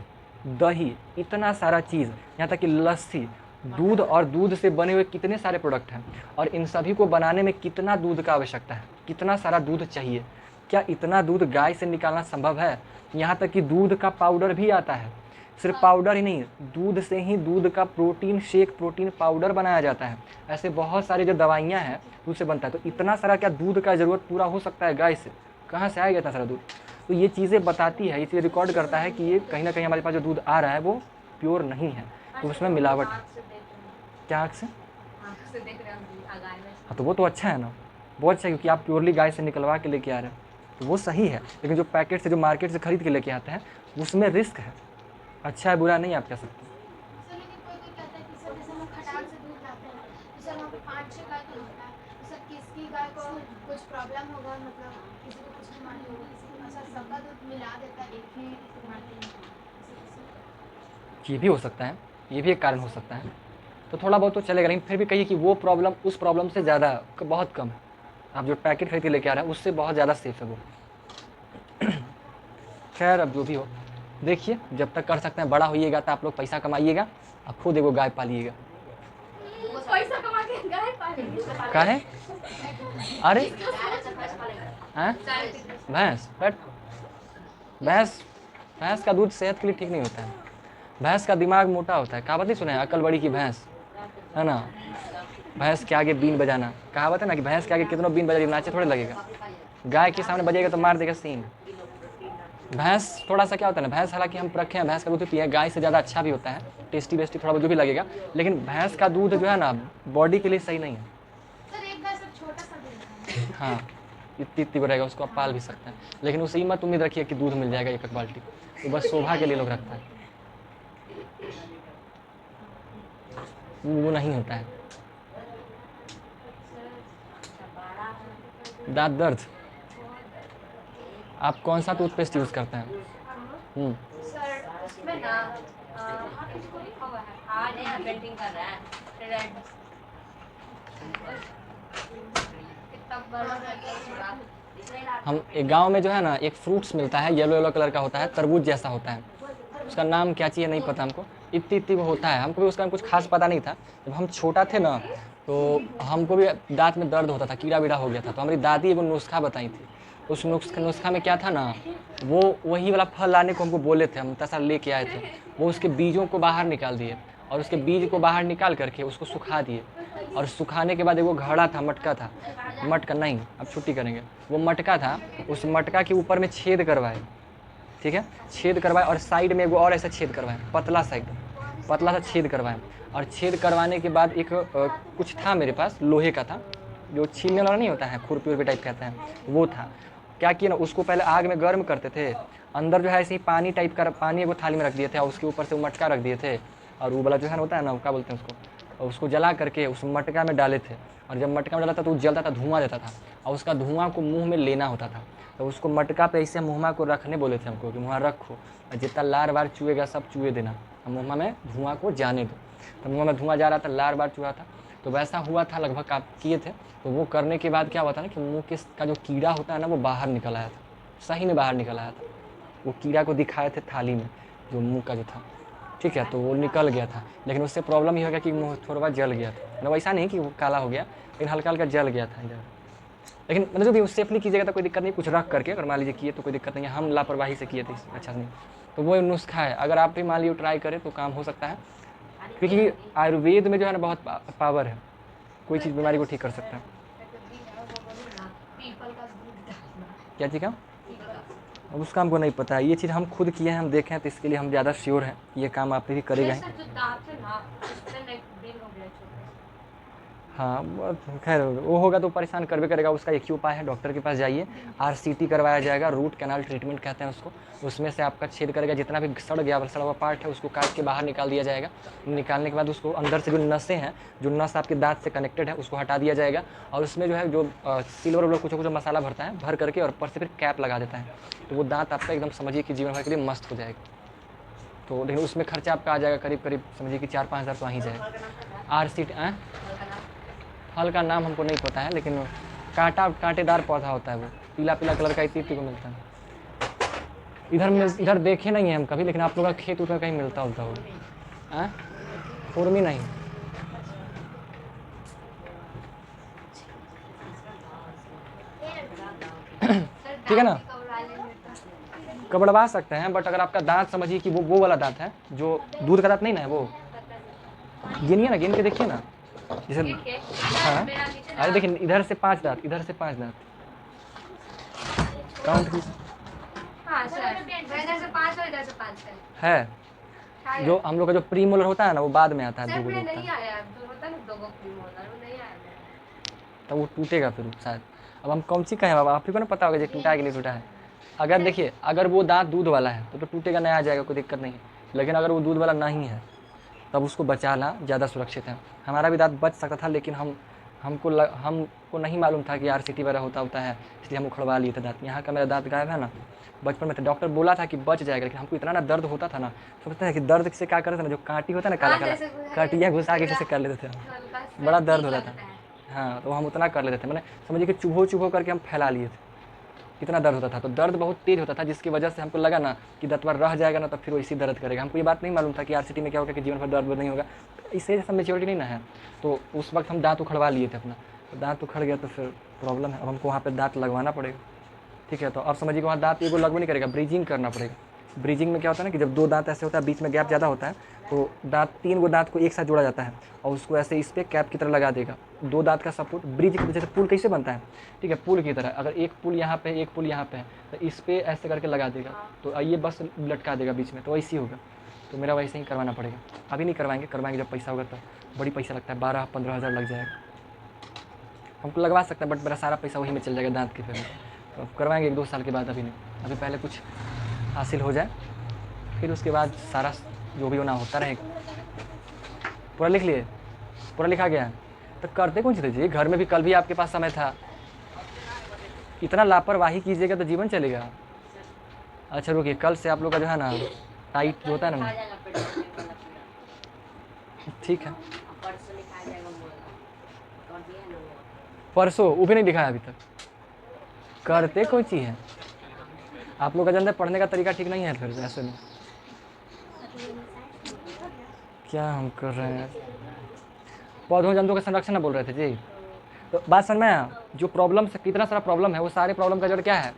दही, इतना सारा चीज़, यहाँ तक कि लस्सी, दूध और दूध से बने हुए कितने सारे प्रोडक्ट हैं, और इन सभी को बनाने में कितना दूध का आवश्यकता है, कितना सारा दूध चाहिए। क्या इतना दूध गाय से निकालना संभव है? यहाँ तक कि दूध का पाउडर भी आता है। सिर्फ पाउडर ही नहीं, दूध से ही दूध का प्रोटीन शेक, प्रोटीन पाउडर बनाया जाता है। ऐसे बहुत सारे जो दवाइयाँ हैं दूध से बनता है। तो इतना सारा क्या दूध का ज़रूरत पूरा हो सकता है गाय से? कहाँ से आएगा इतना सारा दूध? तो ये चीज़ें बताती है, ये चीज़ रिकॉर्ड करता है कि ये कहीं ना कहीं हमारे पास जो दूध आ रहा है वो प्योर नहीं है, तो उसमें मिलावट है। क्या आँख से? आँख से देख रहे हैं हम गाय में। हाँ तो वो तो अच्छा है ना, बहुत अच्छा है, क्योंकि आप प्योरली गाय से निकलवा के लेके आ रहे हैं तो वो सही है। लेकिन जो पैकेट से, जो मार्केट से खरीद के लेके आते हैं उसमें रिस्क है। अच्छा है बुरा नहीं आप कह सकते। सर लेकिन कोई कोई कहता है कि सर जैसे हम खटाल से दूध लाते हैं तो सर वहाँ पे 5-6 गाय तो होता है, तो सर किसकी गाय को कुछ प्रॉब्लम होगा, मतलब किसी को कुछ बीमारी होगी, किसी को सर सबका दूध मिला देता है एक ही मार्केट में। ये भी हो सकता है, ये भी एक कारण हो सकता है। तो थोड़ा बहुत तो चलेगा, लेकिन फिर भी कहिए कि वो प्रॉब्लम उस प्रॉब्लम से ज़्यादा बहुत कम है। आप जो पैकेट खरीद के लेके आ रहे हैं उससे बहुत ज़्यादा सेफ है वो। खैर अब जो भी हो, देखिए जब तक कर सकते हैं, बड़ा होइएगा तो आप लोग पैसा कमाइएगा और खुद एगो गाय पालिएगा। वो पैसा कमा के गाय पालेंगे। का है? अरे हैं? भैंस? बट भैंस का दूध सेहत के लिए ठीक नहीं होता है। भैंस का दिमाग मोटा होता है। कहावत नहीं सुना है, अकल बड़ी की भैंस, है ना? भैंस के आगे बीन बजाना, कहावत है ना कि भैंस के आगे कितनों बीन बजा नाचे थोड़े लगेगा। गाय के सामने बजेगा तो मार देगा सीन। भैंस थोड़ा सा क्या होता है ना, भैंस हालांकि हम रखे हैं, भैंस का दूध भी पिए, गाय से ज़्यादा अच्छा भी होता है, टेस्टी वेस्टी थोड़ा बहुत जो भी लगेगा, लेकिन भैंस का दूध जो है ना बॉडी के लिए सही नहीं है। सर एक गाय सब छोटा सा देता है। हाँ इतनी इतनी रहेगा, उसको आप पाल भी सकते हैं, लेकिन उसे मत उम्मीद रखिए कि दूध मिल जाएगा एक बाल्टी, तो बस शोभा के लिए लोग रखते हैं, वो नहीं होता है। दांत दर्द, आप कौन सा टूथपेस्ट यूज़ करते हैं? सर उसमें ना इसको लिखा हुआ है, आज यहाँ पेंटिंग कर रहा है रेड। कितना बड़ा है। हम एक गांव में जो है ना एक फ्रूट्स मिलता है, येलो येलो कलर का होता है, तरबूज जैसा होता है, उसका नाम क्या चाहिए नहीं पता हमको, इतनी इतनी वो होता है, हमको भी उसका कुछ खास पता नहीं था। जब हम छोटा थे ना तो हमको भी दांत में दर्द होता था, कीड़ा वीड़ा हो गया था, तो हमारी दादी एगो नुस्खा बताई थी। उस नुस्खा में क्या था ना, वो वही वाला फल लाने को हमको बोले थे, हम तसा लेके आए थे। वो उसके बीजों को बाहर निकाल दिए और उसके बीज को बाहर निकाल करके उसको सुखा दिए, और सुखाने के बाद एगो घड़ा था, मटका नहीं, अब छुट्टी करेंगे, वो मटका था, उस मटका के ऊपर में छेद करवाए, ठीक है, छेद करवाए, और साइड में एगो और ऐसा छेद करवाए, पतला सा छेद करवाए, और छेद करवाने के बाद एक कुछ था मेरे पास, लोहे का था, जो छीलने वाला नहीं होता है, खुरपी उर्पी टाइप कहते हैं, वो था। क्या किया ना, उसको पहले आग में गर्म करते थे, अंदर जो है ऐसे ही पानी टाइप का पानी एगो थाली में रख दिए थे, और उसके ऊपर से वो मटका रख दिए थे, और वो वाला जो है ना होता है ना, क्या बोलते हैं उसको, और उसको जला करके उस मटका में डाले थे, और जब मटका में डाला था तो वो जलता था, धुआं देता था, और उसका धुआं को मुंह में लेना होता था। तो उसको मटका पे ऐसे मुँह को रखने बोले थे हमको कि मुँह रखो, और जितना लार बार चुएगा सब चुए देना, और मुँह में धुआं को जाने दो। तो मुँह में धुआं जा रहा था, लार बार चुआ था, तो वैसा हुआ था लगभग, आप किए थे। तो वो करने के बाद क्या हुआ था ना कि मुँह के का जो कीड़ा होता है ना वो बाहर निकल आया था, सही में बाहर निकल आया था। वो कीड़ा को दिखाए थे थाली में, जो मुँह का जो था, ठीक है, तो वो निकल गया था, लेकिन उससे प्रॉब्लम ये हो गया कि मुँह थोड़ा जल गया था, मतलब ऐसा नहीं कि वो काला हो गया, लेकिन हल्का हल्का जल गया था इधर। लेकिन मतलब जो भी सेफली कीजिएगा तो कोई दिक्कत नहीं, कुछ रख करके अगर मान लीजिए किए तो कोई दिक्कत नहीं है। हम लापरवाही से किए थे अच्छा नहीं, तो वो नुस्खा है, अगर आप भी मान लीजिए ट्राई करें तो काम हो सकता है, क्योंकि आयुर्वेद में जो है ना बहुत पावर है, कोई चीज़ बीमारी को ठीक कर सकता है। पीपल का दूध डालना। क्या चीज़ का? पीपल का। अब उसका हमको नहीं पता है, ये चीज़ हम खुद किए हैं, हम देखे हैं, तो इसके लिए हम ज़्यादा श्योर हैं ये काम आप भी करेगा ही। जो दांत है ना उसमें नेक ब्रेन हो गया छोटा। हाँ खैर वो होगा तो परेशान करबे करेगा, उसका एक ही उपाय है, डॉक्टर के पास जाइए, RCT करवाया जाएगा, रूट कैनाल ट्रीटमेंट कहते हैं उसको। उसमें से आपका छेद करेगा, जितना भी सड़ गया सड़ा हुआ पार्ट है उसको काट के बाहर निकाल दिया जाएगा। निकालने के बाद उसको अंदर से जो नसें हैं, जो नस आपके दांत से कनेक्टेड है, उसको हटा दिया जाएगा। और उसमें जो है जो सिल्वर वाला कुछ कुछ मसाला भरता है, भर करके और ऊपर से फिर कैप लगा देता है, तो वो दांत आपका एकदम समझिए कि जीवन भर के लिए मस्त हो जाएगा। तो लेकिन उसमें खर्चा आपका आ जाएगा करीब करीब समझिए कि 4-5 हज़ार तो आ ही जाएगा। RCT फल का नाम हमको नहीं पता है, लेकिन कांटेदार पौधा होता है, वो पीला पीला कलर का इतनी को मिलता है। इधर देखे नहीं है हम कभी, लेकिन आप लोगों का खेत उतना कहीं मिलता होता होगा। उर्मी नहीं, ठीक है ना, कबड़वा सकते हैं, बट अगर आपका दांत समझिए कि वो वाला दांत है जो दूध का दांत नहीं ना है, वो गिनिए ना, गिन के देखिए ना, जैसे हाँ, अरे देखिए इधर से 5 दांत, इधर से 5 दांत काउंट की इधर से 5 और इधर से 5 है। जो हम लोग का जो प्री मोलर होता है ना, वो बाद में आता है, सर दो मेरा होता नहीं है, आया, जो होता है ना 2 मोलर वो नहीं आया मेरा। तब वो टूटेगा फिर शायद। अब हम कौन सी कहें बाबा, आप ही को ना पता होगा जो टूटा है कि नहीं टूटा है। अगर देखिए अगर वो दांत दूध वाला है तो टूटेगा, नया आ जाएगा, कोई दिक्कत नहीं है। लेकिन अगर वो दूध वाला नहीं है तब उसको बचाना ज़्यादा सुरक्षित है। हमारा भी दांत बच सकता था, लेकिन हमको नहीं मालूम था कि RCT वगैरह होता है, इसलिए हम उखड़वा लिए थे दांत। यहाँ का मेरा दांत गायब है ना, बचपन में था, डॉक्टर बोला था कि बच जाएगा, लेकिन हमको इतना ना दर्द होता था ना, समझते हैं कि दर्द से क्या करते थे ना, जो कांटी होता है ना काला काला, कांटियाँ घुसा के जैसे कर लेते थे हम, बड़ा दर्द होता था। हाँ तो हम उतना कर लेते थे, मैंने समझिए कि चुभो करके हम फैला लिए थे, इतना दर्द होता था। तो दर्द बहुत तेज़ होता था, जिसकी वजह से हमको लगा ना कि दांत रह जाएगा ना, तो फिर वो इसी दर्द करेगा। हमको ये बात नहीं मालूम था कि RCT में क्या होगा कि जीवन भर दर्द नहीं होगा, इससे जैसा मेच्योरिटी नहीं ना है। तो उस वक्त हम दांत उखड़वा लिए थे अपना, तो दांत उखड़ गया तो फिर प्रॉब्लम है, अब हमको वहाँ पर दांत लगवाना पड़ेगा। ठीक है, तो अब समझिए वहाँ दांत एगो लगवा नहीं करेगा, ब्रीजिंग करना पड़ेगा। ब्रीजिंग में क्या होता है ना कि जब 2 दांत ऐसे होता है, बीच में गैप ज़्यादा होता है, तो दांत 3 गो दांत को एक साथ जोड़ा जाता है और उसको ऐसे इस पर कैप की तरह लगा देगा। 2 दांत का सपोर्ट ब्रिज की जैसे पुल कैसे बनता है, ठीक है, पुल की तरह। अगर एक पुल यहाँ पे है, एक पुल यहाँ पे है, तो इस पर ऐसे करके लगा देगा, तो ये बस लटका देगा बीच में, तो वैसे ही होगा। तो मेरा वैसे ही करवाना पड़ेगा, अभी नहीं करवाएंगे जब पैसा होगा, तो बड़ी पैसा लगता है, 12-15 हज़ार लग जाएगा। हमको लगवा सकते हैं, बट मेरा सारा पैसा वही में चल जाएगा दांत के फिर। तो करवाएंगे 1-2 साल के बाद, अभी नहीं, अभी पहले कुछ हासिल हो जाए, फिर उसके बाद सारा जो भी होना होता रहेगा। पूरा लिख लिए, पूरा लिखा गया, तो करते कौन सी जी, घर में भी कल भी आपके पास समय था, इतना लापरवाही कीजिएगा तो जीवन चलेगा। अच्छा रुकिए, कल से आप लोग का जो है ना टाइट जो होता है ना, ठीक है, परसों लिखा जाएगा कर दिया है ना वो। परसों वो भी नहीं दिखाया अभी तक, करते कोई चीज़ है। आप लोग का जानते पढ़ने का तरीका ठीक नहीं है, फिर ऐसे में क्या हम कर रहे हैं। पौधों जंतुओं का संरक्षण ना बोल रहे थे जी, तो बात समझ में आया। जो प्रॉब्लम से कितना सारा प्रॉब्लम है, वो सारे प्रॉब्लम का जड़ क्या है,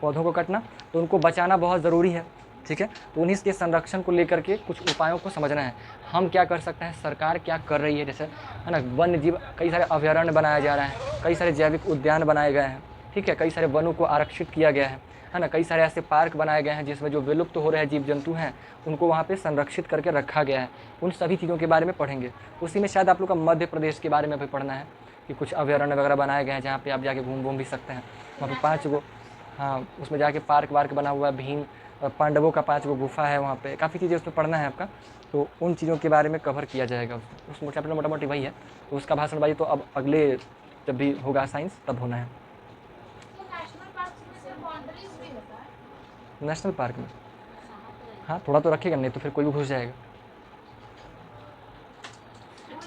पौधों को काटना। तो उनको बचाना बहुत ज़रूरी है, ठीक है। तो उन्हीं के संरक्षण को लेकर के कुछ उपायों को समझना है, हम क्या कर सकते हैं, सरकार क्या कर रही है। जैसे है ना, वन्य जीव, कई सारे अभयारण्य बनाया जा रहा है, कई सारे जैविक उद्यान बनाए गए हैं, ठीक है, कई सारे वनों को आरक्षित किया गया है ना, कई सारे ऐसे पार्क बनाए गए हैं जिसमें जो विलुप्त हो रहे जीव जंतु हैं उनको वहाँ पे संरक्षित करके रखा गया है। उन सभी चीज़ों के बारे में पढ़ेंगे। उसी में शायद आप लोग का मध्य प्रदेश के बारे में भी पढ़ना है कि कुछ अभयारण्य वगैरह बनाए गए हैं जहाँ पे आप जाके घूम भी सकते हैं। वहाँ पे 5 गो, हाँ, उसमें जाके पार्क वार्क बना हुआ है, भीम पांडवों का 5 गो गुफा है वहाँ पे, काफ़ी चीज़ें उसमें पढ़ना है आपका। तो उन चीज़ों के बारे में कवर किया जाएगा उस चैप्टर, मोटा मोटी वही है। तो उसका भाषणबाजी तो अब अगले जब भी होगा साइंस तब होना है। नेशनल पार्क में हाँ थोड़ा तो रखेगा, नहीं तो फिर कोई भी घुस जाएगा।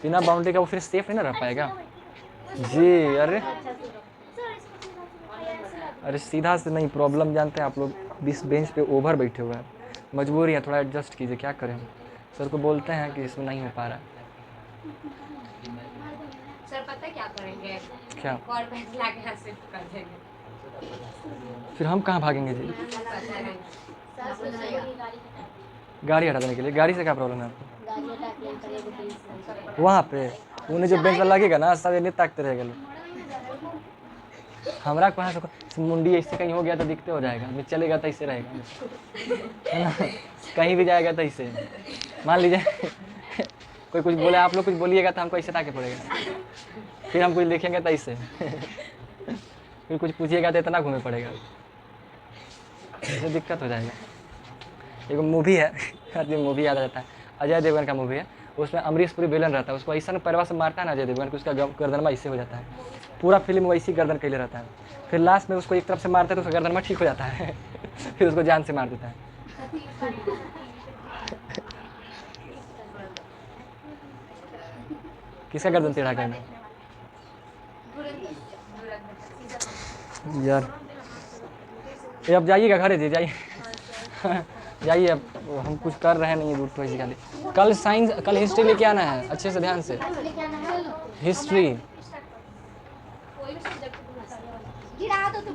बिना बाउंड्री का वो फिर सेफ नहीं ना रह पाएगा जी। अरे सीधा से नहीं, प्रॉब्लम जानते हैं आप लोग, 20 बेंच पे ओवर बैठे हुए हैं, मजबूरी है, थोड़ा एडजस्ट कीजिए, क्या करें। हम सर को बोलते हैं कि इसमें नहीं हो पा रहा है। सर पता है क्या क्या करेंगे? क्या? और बैठ ला के यहाँ शिफ्ट कर देंगे। फिर हम कहाँ भागेंगे जी? पता नहीं। सास को चाहिए गाड़ी गाड़ी हटा देने के लिए? गाड़ी से क्या प्रॉब्लम है आपको? गाड़ी हटा के करेंगे तो वहाँ पे उन्हें जो बेंच वाला लगेगा ना सब ये नहीं ताकते रहेगा लोग। हमरा को वहाँ से मुंडी ऐसे कहीं हो गया तो दिखते हो जाएगा, मैं चलेगा तो ऐसे रहेगा, है ना? कहीं भी जाएगा तो ऐसे। मान लीजिए कोई कुछ बोले, आप लोग कुछ बोलिएगा तो हमको ऐसे ताके पड़ेगा, फिर हम कुछ लिखेंगे तो ऐसे फिर कुछ पूछिएगा तो इतना घूमे पड़ेगा, ऐसे दिक्कत हो जाएगा। एक मूवी है, हर दिन मूवी याद आ जाता है, अजय देवगन का मूवी है, उसमें अमरीश पुरी विलन रहता है, उसको ऐसा पैरवा से मारता है ना अजय देवगन कि उसका गर्दनमा ऐसे हो जाता है, पूरा फिल्म वैसी गर्दन कैले रहता है, फिर लास्ट में उसको एक तरफ से मारता है तो उसका गर्दनमा ठीक हो जाता है फिर उसको जान से मार देता है। किसका गर्दन टेढ़ा करना यार? ये अब जाइएगा घरे जी, जाइए जाइए, अब हम कुछ कर रहे नहीं दूर बेसिकली। कल साइंस, कल हिस्ट्री लेके आना है, अच्छे से ध्यान से हिस्ट्री। गिरा दो तो